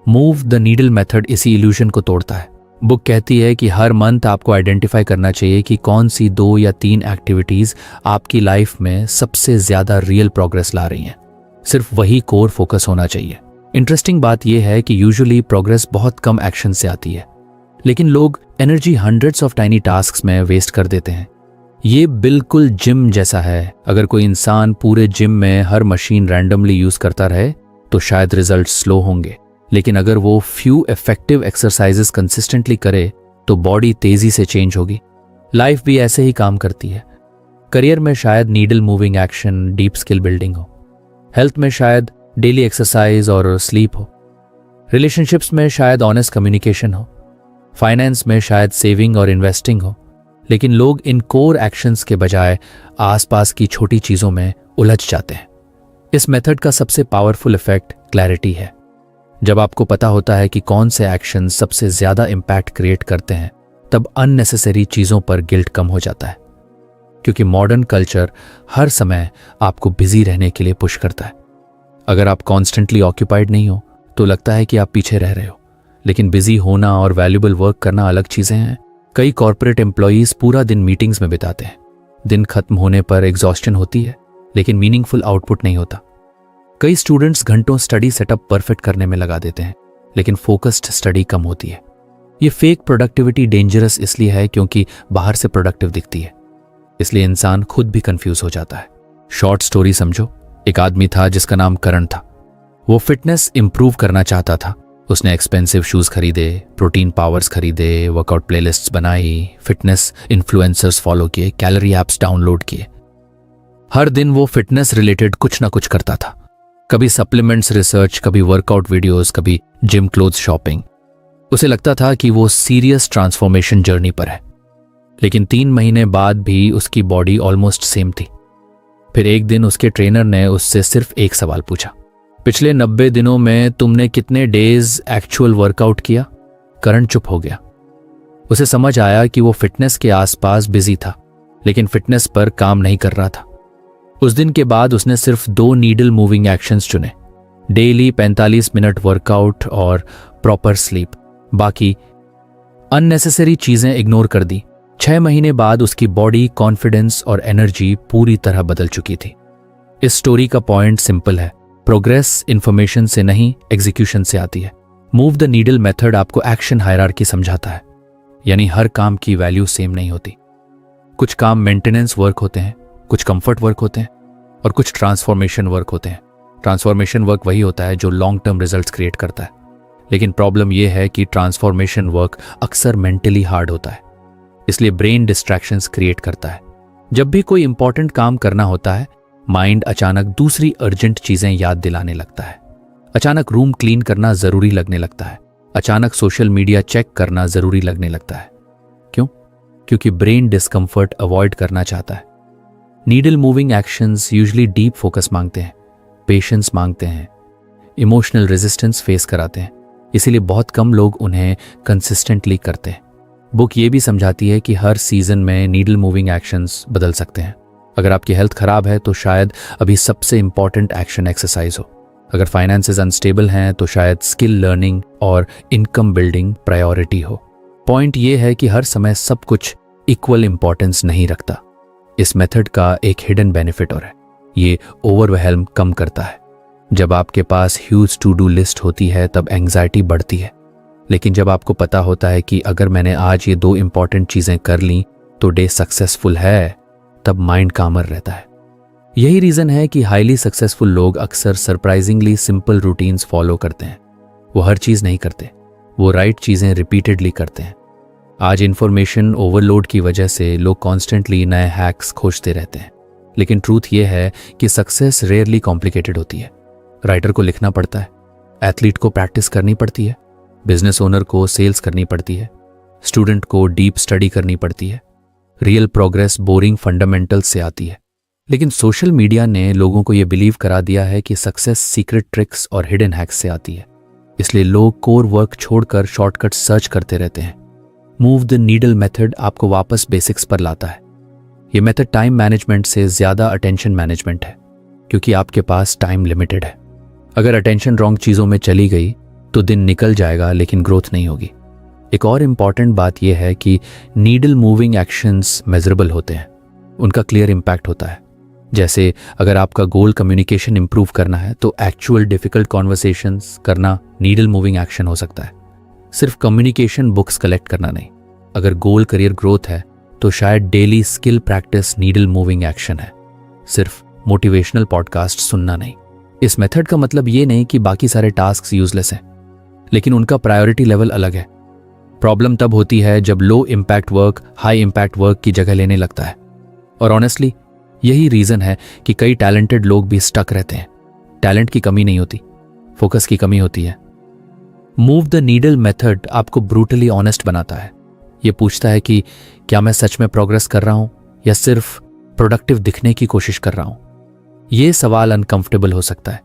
मूव द नीडल मेथड इसी इल्यूजन को तोड़ता है। बुक कहती है कि हर मंथ आपको आइडेंटिफाई करना चाहिए कि कौन सी 2 या 3 एक्टिविटीज आपकी लाइफ में सबसे ज्यादा रियल प्रोग्रेस ला रही हैं। सिर्फ वही कोर फोकस होना चाहिए। इंटरेस्टिंग बात यह है कि यूजुअली प्रोग्रेस बहुत कम एक्शन से आती है, लेकिन लोग energy hundreds of tiny tasks में वेस्ट कर देते हैं। ये बिल्कुल जिम जैसा है। अगर कोई इंसान पूरे जिम में हर मशीन रैंडमली यूज करता रहे तो शायद रिजल्ट स्लो होंगे, लेकिन अगर वो फ्यू इफेक्टिव एक्सरसाइजेस कंसिस्टेंटली करे तो बॉडी तेजी से चेंज होगी। लाइफ भी ऐसे ही काम करती है। करियर में शायद needle moving action deep skill building हो, हेल्थ में शायद डेली एक्सरसाइज और स्लीप हो, रिलेशनशिप्स में शायद ऑनेस्ट कम्युनिकेशन हो, फाइनेंस में शायद सेविंग और इन्वेस्टिंग हो। लेकिन लोग इन कोर एक्शंस के बजाय आसपास की छोटी चीजों में उलझ जाते हैं। इस मेथड का सबसे पावरफुल इफेक्ट क्लैरिटी है। जब आपको पता होता है कि कौन से एक्शन सबसे ज्यादा इंपैक्ट क्रिएट करते हैं, तब अननेसेसरी चीजों पर गिल्ट कम हो जाता है, क्योंकि मॉडर्न कल्चर हर समय आपको बिजी रहने के लिए पुश करता है। अगर आप कॉन्स्टेंटली ऑक्यूपाइड नहीं हो तो लगता है कि आप पीछे रह रहे हो, लेकिन बिजी होना और वैल्यूबल वर्क करना अलग चीजें हैं। कई कॉर्पोरेट एम्प्लॉयज पूरा दिन मीटिंग्स में बिताते हैं। दिन खत्म होने पर एग्जॉस्शन होती है, लेकिन मीनिंगफुल आउटपुट नहीं होता। कई स्टूडेंट्स घंटों स्टडी सेटअप परफेक्ट करने में लगा देते हैं, लेकिन फोकस्ड स्टडी कम होती है। ये फेक प्रोडक्टिविटी डेंजरस इसलिए है क्योंकि बाहर से प्रोडक्टिव दिखती है, इसलिए इंसान खुद भी कंफ्यूज हो जाता है। शॉर्ट स्टोरी समझो। एक आदमी था जिसका नाम करण था। वो फिटनेस इंप्रूव करना चाहता था। उसने एक्सपेंसिव शूज खरीदे, प्रोटीन पावर्स खरीदे, वर्कआउट प्लेलिस्ट्स बनाई, फिटनेस इन्फ्लुएंसर्स फॉलो किए, कैलोरी ऐप्स डाउनलोड किए। हर दिन वो फिटनेस रिलेटेड कुछ ना कुछ करता था। कभी सप्लीमेंट्स रिसर्च, कभी वर्कआउट वीडियोस, कभी जिम क्लोथ्स शॉपिंग। उसे लगता था कि वो सीरियस ट्रांसफॉर्मेशन जर्नी पर है, लेकिन 3 महीने बाद भी उसकी बॉडी ऑलमोस्ट सेम थी। फिर एक दिन उसके ट्रेनर ने उससे सिर्फ एक सवाल पूछा, पिछले 90 दिनों में तुमने कितने डेज एक्चुअल वर्कआउट किया? करण चुप हो गया। उसे समझ आया कि वो फिटनेस के आसपास बिजी था, लेकिन फिटनेस पर काम नहीं कर रहा था। उस दिन के बाद उसने सिर्फ 2 नीडल मूविंग एक्शंस चुने, डेली 45 मिनट वर्कआउट और प्रॉपर स्लीप। बाकी अननेसेसरी चीजें इग्नोर कर दी। 6 महीने बाद उसकी बॉडी, कॉन्फिडेंस और एनर्जी पूरी तरह बदल चुकी थी। इस स्टोरी का पॉइंट सिंपल है, प्रोग्रेस इन्फॉर्मेशन से नहीं, एग्जीक्यूशन से आती है। मूव द नीडल मेथड आपको एक्शन हायरार्की समझाता है, यानी हर काम की वैल्यू सेम नहीं होती। कुछ काम मेंटेनेंस वर्क होते हैं, कुछ कंफर्ट वर्क होते हैं और कुछ ट्रांसफॉर्मेशन वर्क होते हैं। ट्रांसफॉर्मेशन वर्क वही होता है जो लॉन्ग टर्म रिजल्ट्स क्रिएट करता है, लेकिन प्रॉब्लम यह है कि ट्रांसफॉर्मेशन वर्क अक्सर मेंटली हार्ड होता है, इसलिए ब्रेन डिस्ट्रैक्शंस क्रिएट करता है। जब भी कोई इंपॉर्टेंट काम करना होता है, माइंड अचानक दूसरी अर्जेंट चीजें याद दिलाने लगता है। अचानक रूम क्लीन करना जरूरी लगने लगता है, अचानक सोशल मीडिया चेक करना जरूरी लगने लगता है। क्यों? क्योंकि ब्रेन डिस्कंफर्ट अवॉइड करना चाहता है। Needle moving actions usually deep focus मांगते हैं, पेशेंस मांगते हैं, इमोशनल रेजिस्टेंस फेस कराते हैं, इसीलिए बहुत कम लोग उन्हें कंसिस्टेंटली करते हैं। बुक ये भी समझाती है कि हर सीजन में नीडल मूविंग एक्शंस बदल सकते हैं। अगर आपकी हेल्थ खराब है तो शायद अभी सबसे इंपॉर्टेंट एक्शन एक्सरसाइज हो। अगर फाइनेंसेस अनस्टेबल हैं तो शायद स्किल लर्निंग और इनकम बिल्डिंग प्रायोरिटी हो। पॉइंट ये है कि हर समय सब कुछ इक्वल इंपॉर्टेंस नहीं रखता। इस मेथड का एक हिडन बेनिफिट और है, ये ओवरवेल्म कम करता है। जब आपके पास ह्यूज टू डू लिस्ट होती है तब एंग्जाइटी बढ़ती है, लेकिन जब आपको पता होता है कि अगर मैंने आज ये 2 इंपॉर्टेंट चीज़ें कर लीं तो डे सक्सेसफुल है, तब माइंड कामर रहता है। यही रीज़न है कि हाईली सक्सेसफुल लोग अक्सर सरप्राइजिंगली सिंपल रूटीन्स फॉलो करते हैं। वो हर चीज़ नहीं करते, वो राइट चीज़ें रिपीटेडली करते हैं। आज इंफॉर्मेशन ओवरलोड की वजह से लोग कॉन्स्टेंटली नए हैक्स खोजते रहते हैं, लेकिन ट्रूथ ये है कि सक्सेस रेयरली कॉम्प्लिकेटेड होती है। राइटर को लिखना पड़ता है, एथलीट को प्रैक्टिस करनी पड़ती है, बिजनेस ओनर को सेल्स करनी पड़ती है, स्टूडेंट को डीप स्टडी करनी पड़ती है। रियल प्रोग्रेस बोरिंग फंडामेंटल्स से आती है। लेकिन सोशल मीडिया ने लोगों को यह बिलीव करा दिया है कि सक्सेस सीक्रेट ट्रिक्स और हिडन हैक्स से आती है, इसलिए लोग कोर वर्क छोड़कर शॉर्टकट सर्च करते रहते हैं। मूव द नीडल मेथड आपको वापस बेसिक्स पर लाता है। यह मेथड टाइम मैनेजमेंट से ज्यादा अटेंशन मैनेजमेंट है, क्योंकि आपके पास टाइम लिमिटेड है। अगर अटेंशन रॉन्ग चीजों में चली गई तो दिन निकल जाएगा, लेकिन ग्रोथ नहीं होगी। एक और इम्पॉर्टेंट बात यह है कि नीडल मूविंग एक्शंस मेजरेबल होते हैं, उनका क्लियर इम्पैक्ट होता है। जैसे अगर आपका गोल कम्युनिकेशन इंप्रूव करना है तो एक्चुअल डिफिकल्ट कॉन्वर्सेशंस करना नीडल मूविंग एक्शन हो सकता है, सिर्फ कम्युनिकेशन बुक्स कलेक्ट करना नहीं। अगर गोल करियर ग्रोथ है तो शायद daily skill practice needle moving action है, सिर्फ मोटिवेशनल पॉडकास्ट सुनना नहीं। इस मेथड का मतलब ये नहीं कि बाकी सारे टास्क यूजलेस हैं, लेकिन उनका प्रायोरिटी लेवल अलग है। प्रॉब्लम तब होती है जब low impact work high impact work की जगह लेने लगता है। और ऑनेस्टली यही रीजन है कि कई टैलेंटेड लोग भी स्टक रहते हैं। टैलेंट की कमी नहीं होती, फोकस की कमी होती है। मूव द नीडल मेथड आपको ब्रूटली ऑनेस्ट बनाता है। यह पूछता है कि क्या मैं सच में प्रोग्रेस कर रहा हूं या सिर्फ प्रोडक्टिव दिखने की कोशिश कर रहा हूं। यह सवाल अनकंफर्टेबल हो सकता है,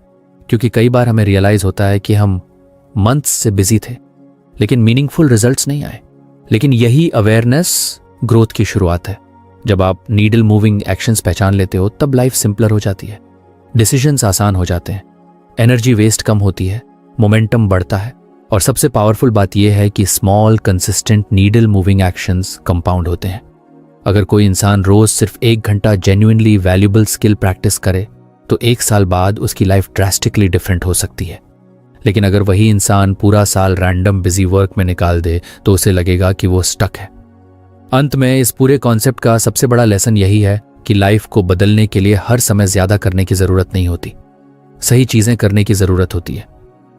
क्योंकि कई बार हमें रियलाइज होता है कि हम मंथ्स से बिजी थे लेकिन मीनिंगफुल रिजल्ट्स नहीं आए। लेकिन यही अवेयरनेस ग्रोथ की शुरुआत है। जब आप नीडल मूविंग एक्शंस पहचान लेते हो तब लाइफ सिंपलर हो जाती है, डिसीजंस आसान हो जाते हैं, एनर्जी वेस्ट कम होती है, मोमेंटम बढ़ता है। और सबसे पावरफुल बात यह है कि small consistent needle moving actions compound होते हैं। अगर कोई इंसान रोज सिर्फ 1 घंटा जेन्युइनली वैल्यूएबल स्किल प्रैक्टिस करे तो 1 साल बाद उसकी लाइफ ड्रास्टिकली डिफरेंट हो सकती है। लेकिन अगर वही इंसान पूरा साल रैंडम बिजी वर्क में निकाल दे तो उसे लगेगा कि वो स्टक है। अंत में इस पूरे कॉन्सेप्ट का सबसे बड़ा लेसन यही है कि लाइफ को बदलने के लिए हर समय ज्यादा करने की जरूरत नहीं होती, सही चीजें करने की जरूरत होती है।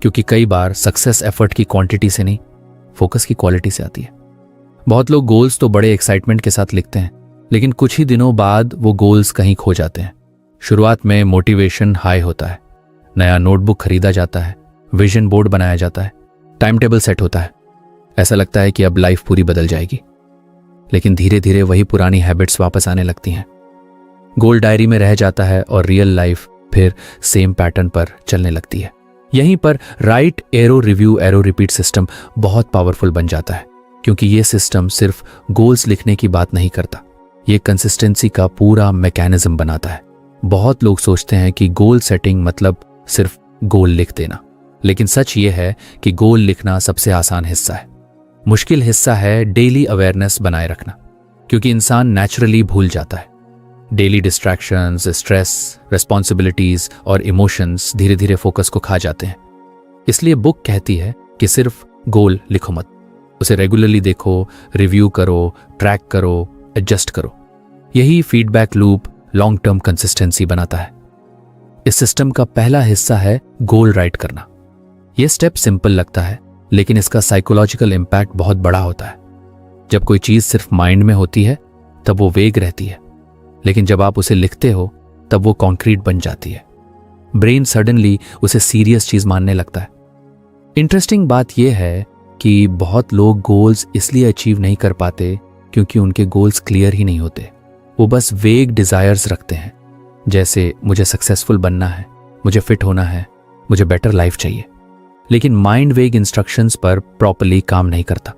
क्योंकि कई बार सक्सेस एफर्ट की क्वांटिटी से नहीं, फोकस की क्वालिटी से आती है। बहुत लोग गोल्स तो बड़े एक्साइटमेंट के साथ लिखते हैं, लेकिन कुछ ही दिनों बाद वो गोल्स कहीं खो जाते हैं। शुरुआत में मोटिवेशन हाई होता है, नया नोटबुक खरीदा जाता है, विजन बोर्ड बनाया जाता है, टाइम टेबल सेट होता है, ऐसा लगता है कि अब लाइफ पूरी बदल जाएगी। लेकिन धीरे धीरे वही पुरानी हैबिट्स वापस आने लगती हैं। गोल डायरी में रह जाता है और रियल लाइफ फिर सेम पैटर्न पर चलने लगती है। यहीं पर right arrow review arrow repeat system बहुत पावरफुल बन जाता है, क्योंकि ये सिस्टम सिर्फ गोल्स लिखने की बात नहीं करता, ये कंसिस्टेंसी का पूरा मैकेनिज्म बनाता है। बहुत लोग सोचते हैं कि गोल सेटिंग मतलब सिर्फ गोल लिख देना, लेकिन सच ये है कि गोल लिखना सबसे आसान हिस्सा है। मुश्किल हिस्सा है डेली अवेयरनेस बनाए रखना, क्योंकि इंसान नेचुरली भूल जाता है। डेली डिस्ट्रैक्शंस, स्ट्रेस, रिस्पॉन्सिबिलिटीज और इमोशंस धीरे धीरे फोकस को खा जाते हैं। इसलिए बुक कहती है कि सिर्फ गोल लिखो मत, उसे रेगुलरली देखो, रिव्यू करो, ट्रैक करो, एडजस्ट करो। यही feedback loop long term consistency बनाता है। इस सिस्टम का पहला हिस्सा है गोल राइट करना। यह स्टेप सिंपल लगता है, लेकिन इसका साइकोलॉजिकल इम्पैक्ट बहुत बड़ा होता है। जब कोई चीज सिर्फ माइंड में होती है तब वो वेग रहती है, लेकिन जब आप उसे लिखते हो तब वो कॉन्क्रीट बन जाती है। ब्रेन सडनली उसे सीरियस चीज मानने लगता है। इंटरेस्टिंग बात यह है कि बहुत लोग गोल्स इसलिए अचीव नहीं कर पाते क्योंकि उनके गोल्स क्लियर ही नहीं होते। वो बस वेग डिजायर्स रखते हैं, जैसे मुझे सक्सेसफुल बनना है, मुझे फिट होना है, मुझे बेटर लाइफ चाहिए। लेकिन माइंड वेग इंस्ट्रक्शंस पर प्रॉपर्ली काम नहीं करता।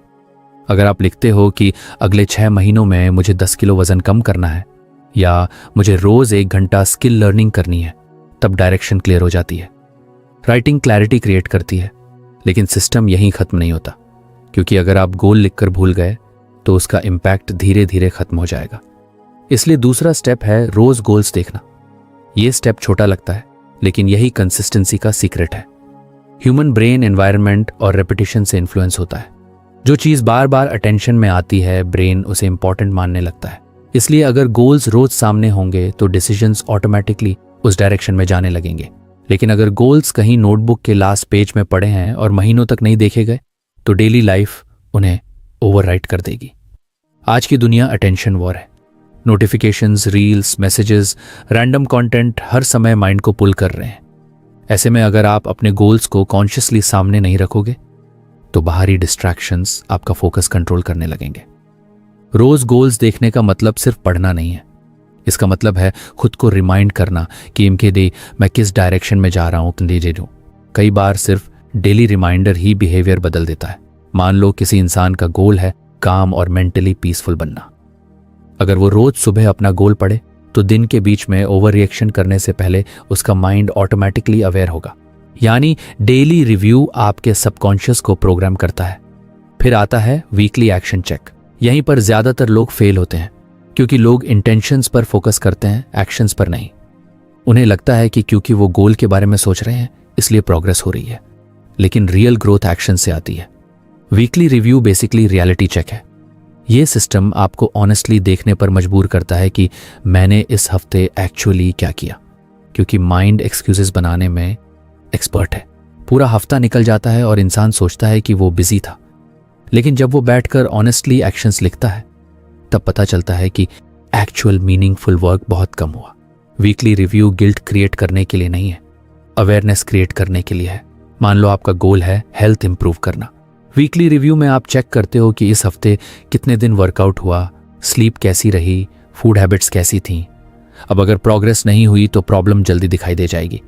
अगर आप लिखते हो कि अगले 6 महीनों में मुझे 10 किलो वजन कम करना है या मुझे रोज 1 घंटा स्किल लर्निंग करनी है, तब डायरेक्शन क्लियर हो जाती है। राइटिंग क्लैरिटी क्रिएट करती है, लेकिन सिस्टम यहीं खत्म नहीं होता, क्योंकि अगर आप गोल लिखकर भूल गए तो उसका इम्पैक्ट धीरे धीरे खत्म हो जाएगा। इसलिए दूसरा स्टेप है रोज गोल्स देखना। ये स्टेप छोटा लगता है, लेकिन यही कंसिस्टेंसी का सीक्रेट है। ह्यूमन ब्रेन एनवायरनमेंट और रेपिटेशन से इन्फ्लुएंस होता है। जो चीज़ बार बार अटेंशन में आती है, ब्रेन उसे इंपॉर्टेंट मानने लगता है। इसलिए अगर गोल्स रोज सामने होंगे तो डिसीजंस ऑटोमेटिकली उस डायरेक्शन में जाने लगेंगे। लेकिन अगर गोल्स कहीं नोटबुक के लास्ट पेज में पड़े हैं और महीनों तक नहीं देखे गए, तो डेली लाइफ उन्हें ओवरराइट कर देगी। आज की दुनिया अटेंशन वॉर है। Notifications, reels, messages, random content हर समय माइंड को पुल कर रहे हैं। ऐसे में अगर आप अपने गोल्स को कॉन्शियसली सामने नहीं रखोगे तो बाहरी डिस्ट्रैक्शंस आपका फोकस कंट्रोल करने लगेंगे। रोज गोल्स देखने का मतलब सिर्फ पढ़ना नहीं है। इसका मतलब है खुद को रिमाइंड करना कि इनके दे मैं किस डायरेक्शन में जा रहा हूं। कई बार सिर्फ डेली रिमाइंडर ही बिहेवियर बदल देता है। मान लो किसी इंसान का गोल है काम और मेंटली पीसफुल बनना। अगर वो रोज सुबह अपना गोल पढ़े तो दिन के बीच में ओवर रिएक्शन करने से पहले उसका माइंड ऑटोमेटिकली अवेयर होगा। यानी डेली रिव्यू आपके सबकॉन्शियस को प्रोग्राम करता है। फिर आता है वीकली एक्शन चेक। यहीं पर ज्यादातर लोग फेल होते हैं, क्योंकि लोग इंटेंशंस पर फोकस करते हैं, एक्शंस पर नहीं। उन्हें लगता है कि क्योंकि वो गोल के बारे में सोच रहे हैं इसलिए प्रोग्रेस हो रही है, लेकिन रियल ग्रोथ एक्शन से आती है। Weekly review basically reality check है। ये सिस्टम आपको ऑनेस्टली देखने पर मजबूर करता है कि मैंने इस हफ्ते एक्चुअली क्या किया, क्योंकि माइंड एक्सक्यूजेस बनाने में एक्सपर्ट है। पूरा हफ्ता निकल जाता है और इंसान सोचता है कि वो बिजी था, लेकिन जब वो बैठकर ऑनेस्टली एक्शंस लिखता है तब पता चलता है कि एक्चुअल मीनिंगफुल वर्क बहुत कम हुआ। वीकली रिव्यू गिल्ट क्रिएट करने के लिए नहीं है, अवेयरनेस क्रिएट करने के लिए है। मान लो आपका गोल है हेल्थ इंप्रूव करना। वीकली रिव्यू में आप चेक करते हो कि इस हफ्ते कितने दिन वर्कआउट हुआ, स्लीप कैसी रही, फूड हैबिट्स कैसी थीं। अब अगर प्रोग्रेस नहीं हुई तो प्रॉब्लम जल्दी दिखाई दे जाएगी,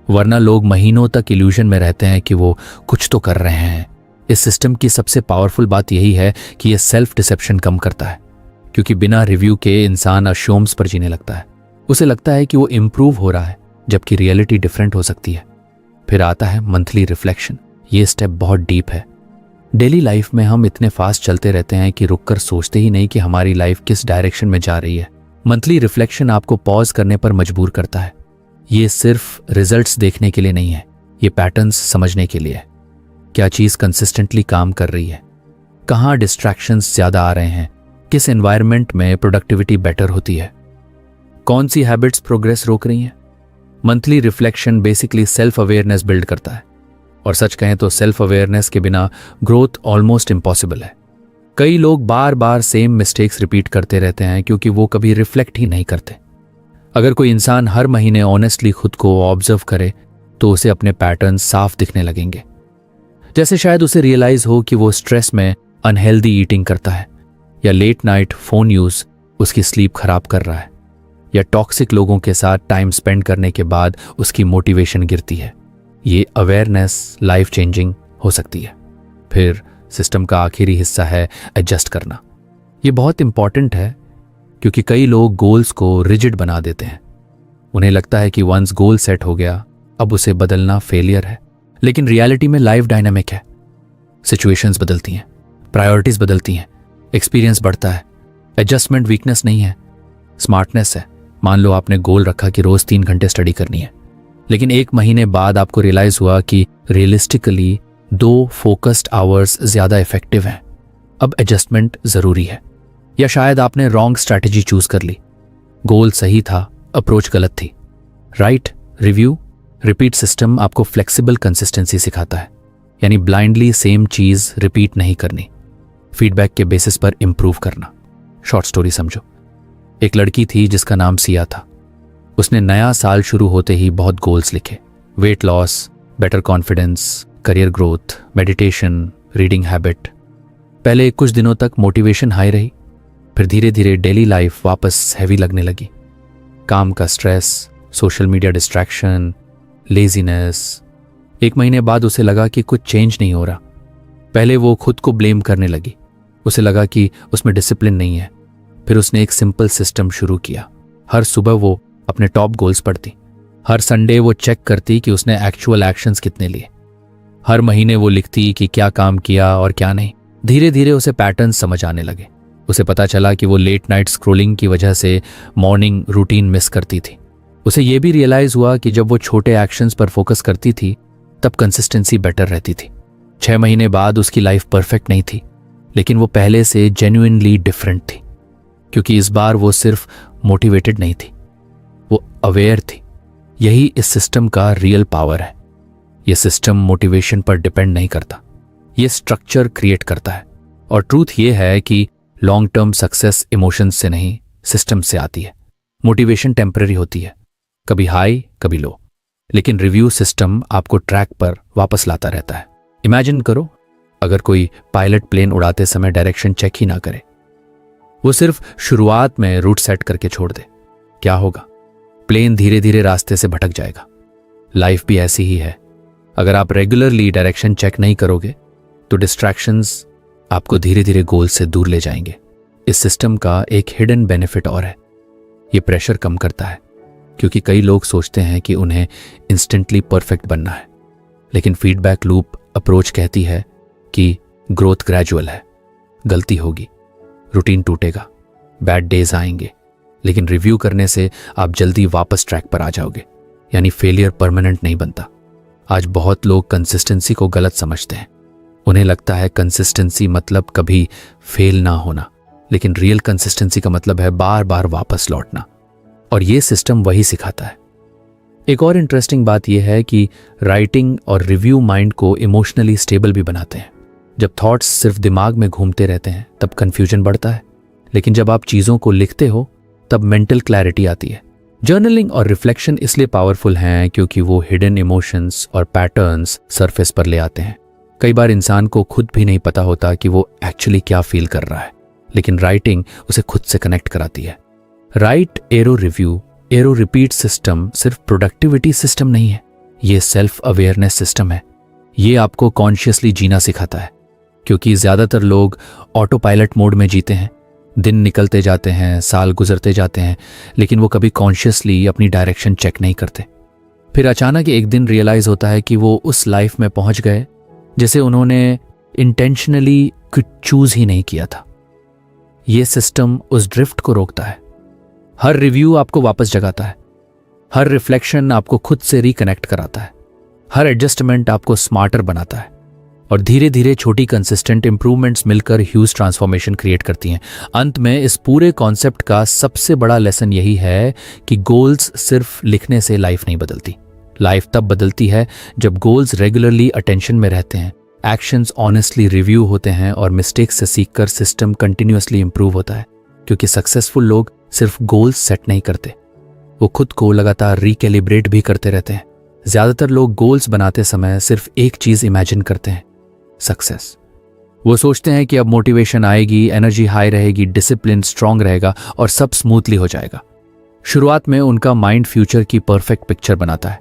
वरना लोग महीनों तक इल्यूजन में रहते हैं कि वो कुछ तो कर रहे हैं। इस सिस्टम की सबसे पावरफुल बात यही है कि ये सेल्फ डिसेप्शन कम करता है, क्योंकि बिना रिव्यू के इंसान अश्योम्स पर जीने लगता है। उसे लगता है कि वो इम्प्रूव हो रहा है, जबकि रियलिटी डिफरेंट हो सकती है। फिर आता है मंथली रिफ्लेक्शन। ये स्टेप बहुत डीप है। डेली लाइफ में हम इतने फास्ट चलते रहते हैं कि रुककर सोचते ही नहीं कि हमारी लाइफ किस डायरेक्शन में जा रही है। मंथली रिफ्लेक्शन आपको पॉज करने पर मजबूर करता है। ये सिर्फ रिजल्ट्स देखने के लिए नहीं है, ये पैटर्न्स समझने के लिए है। क्या चीज़ कंसिस्टेंटली काम कर रही है, कहाँ डिस्ट्रैक्शंस ज़्यादा आ रहे हैं, किस एनवायरनमेंट में प्रोडक्टिविटी बेटर होती है, कौन सी हैबिट्स प्रोग्रेस रोक रही हैं। Monthly reflection basically self awareness build करता है, और सच कहें तो सेल्फ अवेयरनेस के बिना ग्रोथ ऑलमोस्ट इम्पॉसिबल है। कई लोग बार बार सेम मिस्टेक्स रिपीट करते रहते हैं क्योंकि वो कभी रिफ्लेक्ट ही नहीं करते। अगर कोई इंसान हर महीने ऑनेस्टली खुद को ऑब्जर्व करे तो उसे अपने पैटर्न साफ दिखने लगेंगे। जैसे शायद उसे रियलाइज हो कि वो स्ट्रेस में अनहेल्दी ईटिंग करता है, या लेट नाइट फोन यूज उसकी स्लीप खराब कर रहा है, या टॉक्सिक लोगों के साथ टाइम स्पेंड करने के बाद उसकी मोटिवेशन गिरती है। ये अवेयरनेस लाइफ चेंजिंग हो सकती है। फिर सिस्टम का आखिरी हिस्सा है एडजस्ट करना। ये बहुत इंपॉर्टेंट है, क्योंकि कई लोग गोल्स को रिजिड बना देते हैं। उन्हें लगता है कि वंस गोल सेट हो गया अब उसे बदलना फेलियर है, लेकिन रियलिटी में लाइफ डायनामिक है। सिचुएशंस बदलती हैं, प्रायोरिटीज बदलती हैं, एक्सपीरियंस बढ़ता है। एडजस्टमेंट वीकनेस नहीं है, स्मार्टनेस है। मान लो आपने गोल रखा कि रोज 3 घंटे स्टडी करनी है, लेकिन 1 महीने बाद आपको रियलाइज हुआ कि रियलिस्टिकली 2 फोकस्ड आवर्स ज्यादा इफेक्टिव हैं। अब एडजस्टमेंट जरूरी है। या शायद आपने रॉन्ग स्ट्रैटेजी चूज कर ली। गोल सही था, अप्रोच गलत थी। राइट रिव्यू रिपीट सिस्टम आपको फ्लेक्सिबल कंसिस्टेंसी सिखाता है, यानी ब्लाइंडली सेम चीज रिपीट नहीं करनी, फीडबैक के बेसिस पर इंप्रूव करना। शॉर्ट स्टोरी समझो। एक लड़की थी जिसका नाम सिया था। उसने नया साल शुरू होते ही बहुत गोल्स लिखे, weight loss, better confidence, career growth, meditation, reading habit. पहले कुछ दिनों तक मोटिवेशन हाई रही, फिर धीरे धीरे डेली लाइफ वापस हैवी लगने लगी। काम का stress, social media distraction, laziness. 1 महीने बाद उसे लगा कि कुछ चेंज नहीं हो रहा। पहले वो खुद को ब्लेम करने लगी, उसे लगा कि उसमें डिसिप्लिन नहीं है। फिर उसने एक सिंपल सिस्टम शुरू किया। हर सुबह वो अपने टॉप गोल्स पढ़ती, हर संडे वो चेक करती कि उसने एक्चुअल एक्शंस कितने लिए, हर महीने वो लिखती कि क्या काम किया और क्या नहीं। धीरे धीरे उसे पैटर्न समझ आने लगे। उसे पता चला कि वो लेट नाइट स्क्रोलिंग की वजह से मॉर्निंग रूटीन मिस करती थी। उसे ये भी रियलाइज हुआ कि जब वो छोटे एक्शंस पर फोकस करती थी तब कंसिस्टेंसी बेटर रहती थी। 6 महीने बाद उसकी लाइफ परफेक्ट नहीं थी, लेकिन वो पहले से जेन्युइनली डिफरेंट थी, क्योंकि इस बार वो सिर्फ मोटिवेटेड नहीं थी, वो अवेयर थी। यही इस सिस्टम का रियल पावर है। यह सिस्टम मोटिवेशन पर डिपेंड नहीं करता, ये स्ट्रक्चर क्रिएट करता है। और ट्रूथ ये है कि लॉन्ग टर्म सक्सेस इमोशंस से नहीं, सिस्टम से आती है। मोटिवेशन टेम्पररी होती है, कभी हाई कभी लो, लेकिन रिव्यू सिस्टम आपको ट्रैक पर वापस लाता रहता है। इमेजिन करो, अगर कोई पायलट प्लेन उड़ाते समय डायरेक्शन चेक ही ना करे, वो सिर्फ शुरुआत में रूट सेट करके छोड़ दे, क्या होगा? प्लेन धीरे धीरे रास्ते से भटक जाएगा। लाइफ भी ऐसी ही है। अगर आप रेगुलरली डायरेक्शन चेक नहीं करोगे तो डिस्ट्रैक्शंस आपको धीरे धीरे गोल से दूर ले जाएंगे। इस सिस्टम का एक हिडन बेनिफिट और है, ये प्रेशर कम करता है, क्योंकि कई लोग सोचते हैं कि उन्हें इंस्टेंटली परफेक्ट बनना है, लेकिन फीडबैक लूप अप्रोच कहती है कि ग्रोथ ग्रेजुअल है। गलती होगी, रूटीन टूटेगा, बैड डेज आएंगे, लेकिन रिव्यू करने से आप जल्दी वापस ट्रैक पर आ जाओगे। यानी फेलियर परमानेंट नहीं बनता। आज बहुत लोग कंसिस्टेंसी को गलत समझते हैं। उन्हें लगता है कंसिस्टेंसी मतलब कभी फेल ना होना, लेकिन रियल कंसिस्टेंसी का मतलब है बार बार वापस लौटना, और ये सिस्टम वही सिखाता है। एक और इंटरेस्टिंग बात यह है कि राइटिंग और रिव्यू माइंड को इमोशनली स्टेबल भी बनाते हैं। जब थॉट्स सिर्फ दिमाग में घूमते रहते हैं तब कंफ्यूजन बढ़ता है, लेकिन जब आप चीज़ों को लिखते हो तब मेंटल क्लैरिटी आती है। जर्नलिंग और रिफ्लेक्शन इसलिए पावरफुल हैं क्योंकि वो हिडन इमोशंस और पैटर्न्स सरफेस पर ले आते हैं। कई बार इंसान को खुद भी नहीं पता होता कि वो एक्चुअली क्या फील कर रहा है, लेकिन राइटिंग उसे खुद से कनेक्ट कराती है। Right arrow review arrow repeat system सिर्फ प्रोडक्टिविटी सिस्टम नहीं है, ये सेल्फ अवेयरनेस सिस्टम है। ये आपको कॉन्शियसली जीना सिखाता है, क्योंकि ज़्यादातर लोग ऑटो पायलट मोड में जीते हैं। दिन निकलते जाते हैं, साल गुजरते जाते हैं, लेकिन वो कभी कॉन्शियसली अपनी डायरेक्शन चेक नहीं करते। फिर अचानक एक दिन रियलाइज होता है कि वो उस लाइफ में पहुंच गए जिसे उन्होंने इंटेंशनली कुछ चूज ही नहीं किया था। ये सिस्टम उस ड्रिफ्ट को रोकता है। हर रिव्यू आपको वापस जगाता है, हर रिफ्लेक्शन आपको खुद से रिकनेक्ट कराता है, हर एडजस्टमेंट आपको स्मार्टर बनाता है, और धीरे धीरे छोटी कंसिस्टेंट इंप्रूवमेंट्स मिलकर ह्यूज ट्रांसफॉर्मेशन क्रिएट करती हैं। अंत में इस पूरे कॉन्सेप्ट का सबसे बड़ा लेसन यही है कि गोल्स सिर्फ लिखने से लाइफ नहीं बदलती। लाइफ तब बदलती है जब गोल्स रेगुलरली अटेंशन में रहते हैं, एक्शंस ऑनेस्टली रिव्यू होते हैं और मिस्टेक्स से सीखकर सिस्टम कंटिन्यूअसली इंप्रूव होता है। क्योंकि सक्सेसफुल लोग सिर्फ गोल्स सेट नहीं करते, वो खुद को लगातार रिकैलिब्रेट भी करते रहते हैं। ज्यादातर लोग गोल्स बनाते समय सिर्फ एक चीज इमेजिन करते हैं, सक्सेस। वो सोचते हैं कि अब मोटिवेशन आएगी, एनर्जी हाई रहेगी, डिसिप्लिन स्ट्रांग रहेगा और सब स्मूथली हो जाएगा। शुरुआत में उनका माइंड फ्यूचर की परफेक्ट पिक्चर बनाता है।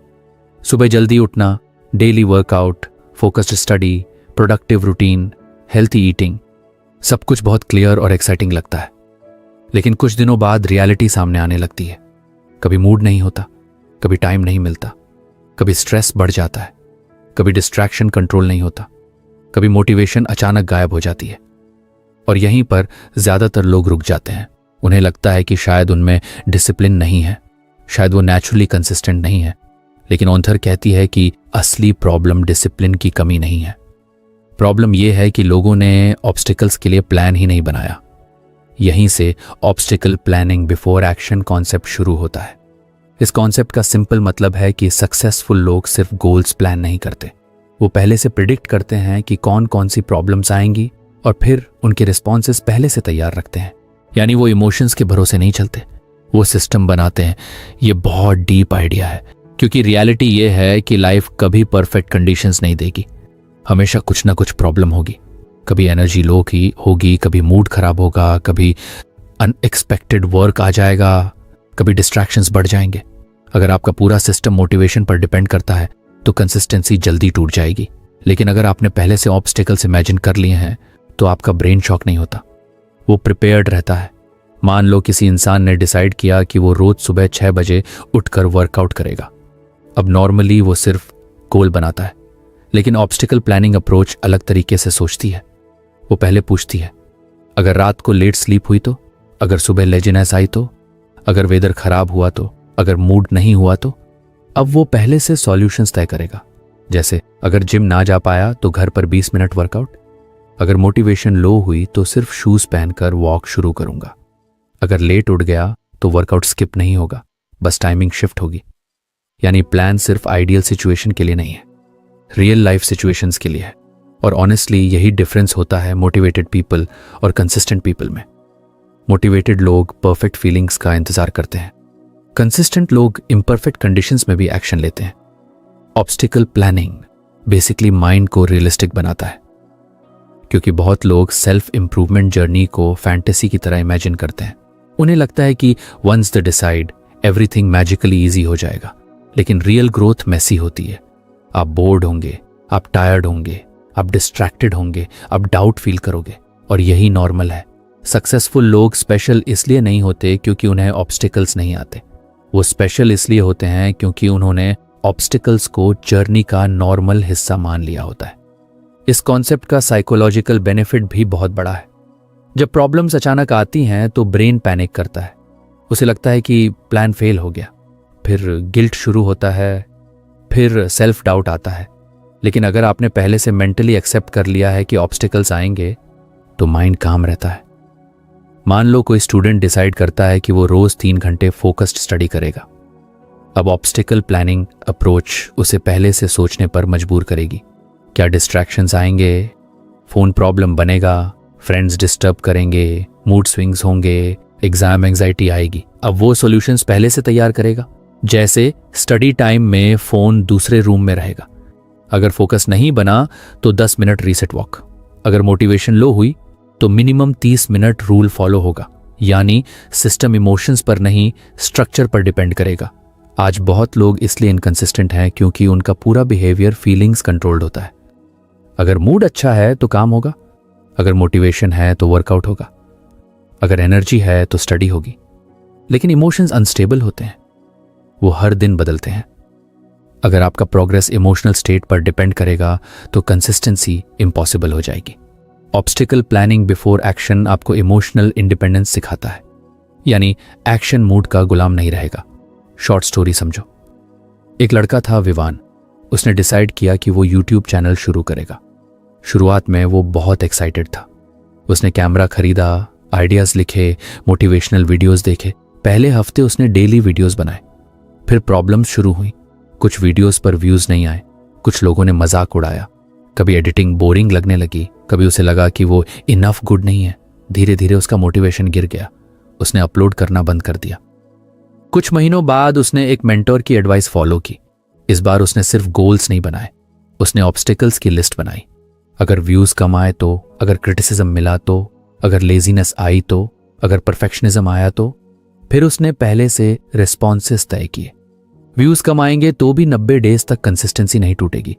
सुबह जल्दी उठना, daily workout, focused study, productive routine, healthy eating, सब कुछ बहुत क्लियर और एक्साइटिंग लगता है। लेकिन कुछ दिनों बाद रियलिटी सामने आने लगती है। कभी मूड नहीं होता, कभी टाइम नहीं मिलता, कभी स्ट्रेस बढ़ जाता है, कभी डिस्ट्रैक्शन कंट्रोल नहीं होता, कभी मोटिवेशन अचानक गायब हो जाती है। और यहीं पर ज्यादातर लोग रुक जाते हैं। उन्हें लगता है कि शायद उनमें डिसिप्लिन नहीं है, शायद वो नेचुरली कंसिस्टेंट नहीं है। लेकिन ऑथर कहती है कि असली प्रॉब्लम डिसिप्लिन की कमी नहीं है। प्रॉब्लम यह है कि लोगों ने ऑब्स्टिकल्स के लिए प्लान ही नहीं बनाया। यहीं से obstacle planning before action concept शुरू होता है। इस कॉन्सेप्ट का सिंपल मतलब है कि सक्सेसफुल लोग सिर्फ गोल्स प्लान नहीं करते, वो पहले से प्रिडिक्ट करते हैं कि कौन कौन सी प्रॉब्लम्स आएंगी और फिर उनके रिस्पॉन्सेस पहले से तैयार रखते हैं। यानी वो इमोशंस के भरोसे नहीं चलते, वो सिस्टम बनाते हैं। ये बहुत डीप आइडिया है, क्योंकि रियलिटी ये है कि लाइफ कभी परफेक्ट कंडीशंस नहीं देगी। हमेशा कुछ ना कुछ प्रॉब्लम होगी। कभी एनर्जी लो की होगी, कभी मूड खराब होगा, कभी अनएक्सपेक्टेड वर्क आ जाएगा, कभी डिस्ट्रैक्शंस बढ़ जाएंगे। अगर आपका पूरा सिस्टम मोटिवेशन पर डिपेंड करता है तो कंसिस्टेंसी जल्दी टूट जाएगी। लेकिन अगर आपने पहले से ऑब्स्टिकल्स इमेजिन कर लिए हैं तो आपका ब्रेन शॉक नहीं होता, वो प्रिपेयर्ड रहता है। मान लो किसी इंसान ने डिसाइड किया कि वो रोज सुबह 6 बजे उठकर वर्कआउट करेगा। अब नॉर्मली वो सिर्फ गोल बनाता है, लेकिन ऑब्स्टिकल प्लानिंग अप्रोच अलग तरीके से सोचती है। वो पहले पूछती है, अगर रात को लेट स्लीप हुई तो, अगर सुबह लेजिनेस आई तो, अगर वेदर खराब हुआ तो, अगर मूड नहीं हुआ तो अब वो पहले से सॉल्यूशंस तय करेगा। जैसे अगर जिम ना जा पाया तो घर पर 20 मिनट वर्कआउट, अगर मोटिवेशन लो हुई तो सिर्फ शूज पहनकर वॉक शुरू करूंगा, अगर लेट उठ गया तो वर्कआउट स्किप नहीं होगा, बस टाइमिंग शिफ्ट होगी। यानी प्लान सिर्फ आइडियल सिचुएशन के लिए नहीं है, रियल लाइफ सिचुएशंस के लिए है। और ऑनेस्टली यही डिफरेंस होता है मोटिवेटेड पीपल और कंसिस्टेंट पीपल में। मोटिवेटेड लोग परफेक्ट फीलिंग्स का इंतजार करते हैं, कंसिस्टेंट लोग इम्परफेक्ट कंडीशंस में भी एक्शन लेते हैं। ऑब्स्टिकल प्लानिंग बेसिकली माइंड को रियलिस्टिक बनाता है, क्योंकि बहुत लोग सेल्फ इंप्रूवमेंट जर्नी को फैंटेसी की तरह इमेजिन करते हैं। उन्हें लगता है कि once the decide everything magically easy हो जाएगा, लेकिन रियल ग्रोथ मैसी होती है। आप बोर्ड होंगे, आप टायर्ड होंगे, आप डिस्ट्रैक्टेड होंगे, आप डाउट फील करोगे, और यही नॉर्मल है। सक्सेसफुल लोग स्पेशल इसलिए नहीं होते क्योंकि उन्हें ऑब्स्टिकल्स नहीं आते, वो स्पेशल इसलिए होते हैं क्योंकि उन्होंने ऑब्स्टिकल्स को जर्नी का नॉर्मल हिस्सा मान लिया होता है। इस कॉन्सेप्ट का साइकोलॉजिकल बेनिफिट भी बहुत बड़ा है। जब प्रॉब्लम्स अचानक आती हैं तो ब्रेन पैनिक करता है, उसे लगता है कि प्लान फेल हो गया, फिर गिल्ट शुरू होता है, फिर सेल्फ डाउट आता है। लेकिन अगर आपने पहले से मेंटली एक्सेप्ट कर लिया है कि ऑब्स्टिकल्स आएंगे तो माइंड काम रहता है। मान लो कोई स्टूडेंट डिसाइड करता है कि वो रोज 3 घंटे फोकस्ड स्टडी करेगा। अब ऑब्स्टिकल प्लानिंग अप्रोच उसे पहले से सोचने पर मजबूर करेगी। क्या डिस्ट्रैक्शंस आएंगे, फोन प्रॉब्लम बनेगा, फ्रेंड्स डिस्टर्ब करेंगे, मूड स्विंग्स होंगे, एग्जाम एंजाइटी आएगी। अब वो सॉल्यूशंस पहले से तैयार करेगा। जैसे स्टडी टाइम में फोन दूसरे रूम में रहेगा, अगर फोकस नहीं बना तो 10 मिनट रीसेट वॉक, अगर मोटिवेशन लो हुई तो मिनिमम 30 मिनट रूल फॉलो होगा। यानी सिस्टम इमोशंस पर नहीं, स्ट्रक्चर पर डिपेंड करेगा। आज बहुत लोग इसलिए इनकंसिस्टेंट हैं क्योंकि उनका पूरा बिहेवियर फीलिंग्स कंट्रोल्ड होता है। अगर मूड अच्छा है तो काम होगा, अगर मोटिवेशन है तो वर्कआउट होगा, अगर एनर्जी है तो स्टडी होगी। लेकिन इमोशंस अनस्टेबल होते हैं, वो हर दिन बदलते हैं। अगर आपका प्रोग्रेस इमोशनल स्टेट पर डिपेंड करेगा तो कंसिस्टेंसी इम्पॉसिबल हो जाएगी। ऑब्स्टिकल प्लानिंग बिफोर एक्शन आपको इमोशनल इंडिपेंडेंस सिखाता है, यानी एक्शन मूड का गुलाम नहीं रहेगा। शॉर्ट स्टोरी समझो। एक लड़का था विवान, उसने डिसाइड किया कि वो यूट्यूब चैनल शुरू करेगा। शुरुआत में वो बहुत एक्साइटेड था। उसने कैमरा खरीदा, आइडियाज लिखे, मोटिवेशनल वीडियोस देखे। पहले हफ्ते उसने डेली वीडियोस बनाए। फिर प्रॉब्लम्स शुरू हुई, कुछ वीडियोस पर व्यूज नहीं आए, कुछ लोगों ने मजाक उड़ाया, कभी एडिटिंग बोरिंग लगने लगी, कभी उसे लगा कि वो इनफ गुड नहीं है। धीरे धीरे उसका मोटिवेशन गिर गया, उसने अपलोड करना बंद कर दिया। कुछ महीनों बाद उसने एक मेंटोर की एडवाइस फॉलो की। इस बार उसने सिर्फ गोल्स नहीं बनाए, उसने ऑब्स्टिकल्स की लिस्ट बनाई। अगर व्यूज कम आए तो, अगर क्रिटिसिज्म मिला तो, अगर लेजीनेस आई तो, अगर परफेक्शनिज्म आया तो। फिर उसने पहले से रिस्पॉन्सेस तय किए। व्यूज कम आएंगे तो भी 90 डेज तक कंसिस्टेंसी नहीं टूटेगी।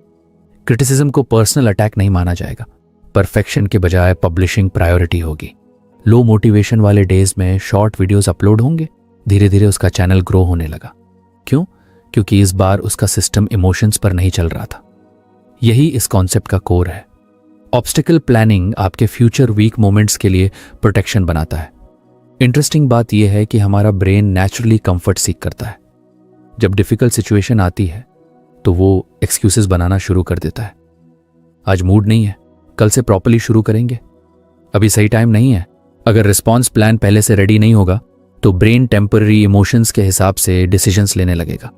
क्रिटिसिज्म को पर्सनल अटैक नहीं माना जाएगा। परफेक्शन के बजाय पब्लिशिंग प्रायोरिटी होगी। लो मोटिवेशन वाले डेज में शॉर्ट वीडियोस अपलोड होंगे। धीरे धीरे उसका चैनल ग्रो होने लगा। क्यों? क्योंकि इस बार उसका सिस्टम इमोशंस पर नहीं चल रहा था। यही इस कॉन्सेप्ट का कोर है। ऑब्स्टिकल प्लानिंग आपके फ्यूचर वीक मोमेंट्स के लिए प्रोटेक्शन बनाता है। इंटरेस्टिंग बात यह है कि हमारा ब्रेन नेचुरली कंफर्ट सीख करता है। जब डिफिकल्ट सिचुएशन आती है तो वो एक्सक्यूजेस बनाना शुरू कर देता है। आज मूड नहीं है, कल से प्रॉपर्ली शुरू करेंगे, अभी सही टाइम नहीं है। अगर रिस्पॉन्स प्लान पहले से रेडी नहीं होगा तो ब्रेन टेम्पररी इमोशंस के हिसाब से डिसीजंस लेने लगेगा।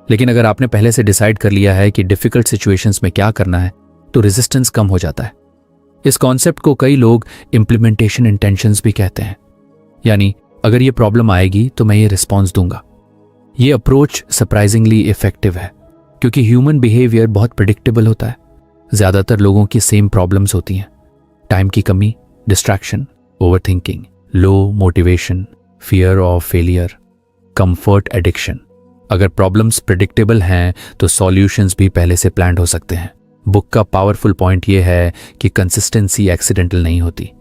लेकिन अगर आपने पहले से डिसाइड कर लिया है कि डिफिकल्ट सिचुएशंस में क्या करना है तो रेजिस्टेंस कम हो जाता है। इस कॉन्सेप्ट को कई लोग इंप्लीमेंटेशन इंटेंशंस भी कहते हैं, यानी अगर ये प्रॉब्लम आएगी तो मैं ये रिस्पॉन्स दूंगा। ये अप्रोच सरप्राइजिंगली इफेक्टिव है क्योंकि ह्यूमन बिहेवियर बहुत प्रिडिक्टेबल होता है। ज्यादातर लोगों की सेम प्रॉब्लम्स होती हैं, टाइम की कमी, distraction, overthinking, low motivation, fear of failure, comfort addiction. अगर प्रॉब्लम्स प्रिडिक्टेबल हैं तो सॉल्यूशंस भी पहले से प्लान्ड हो सकते हैं। बुक का पावरफुल पॉइंट यह है कि कंसिस्टेंसी एक्सीडेंटल नहीं होती,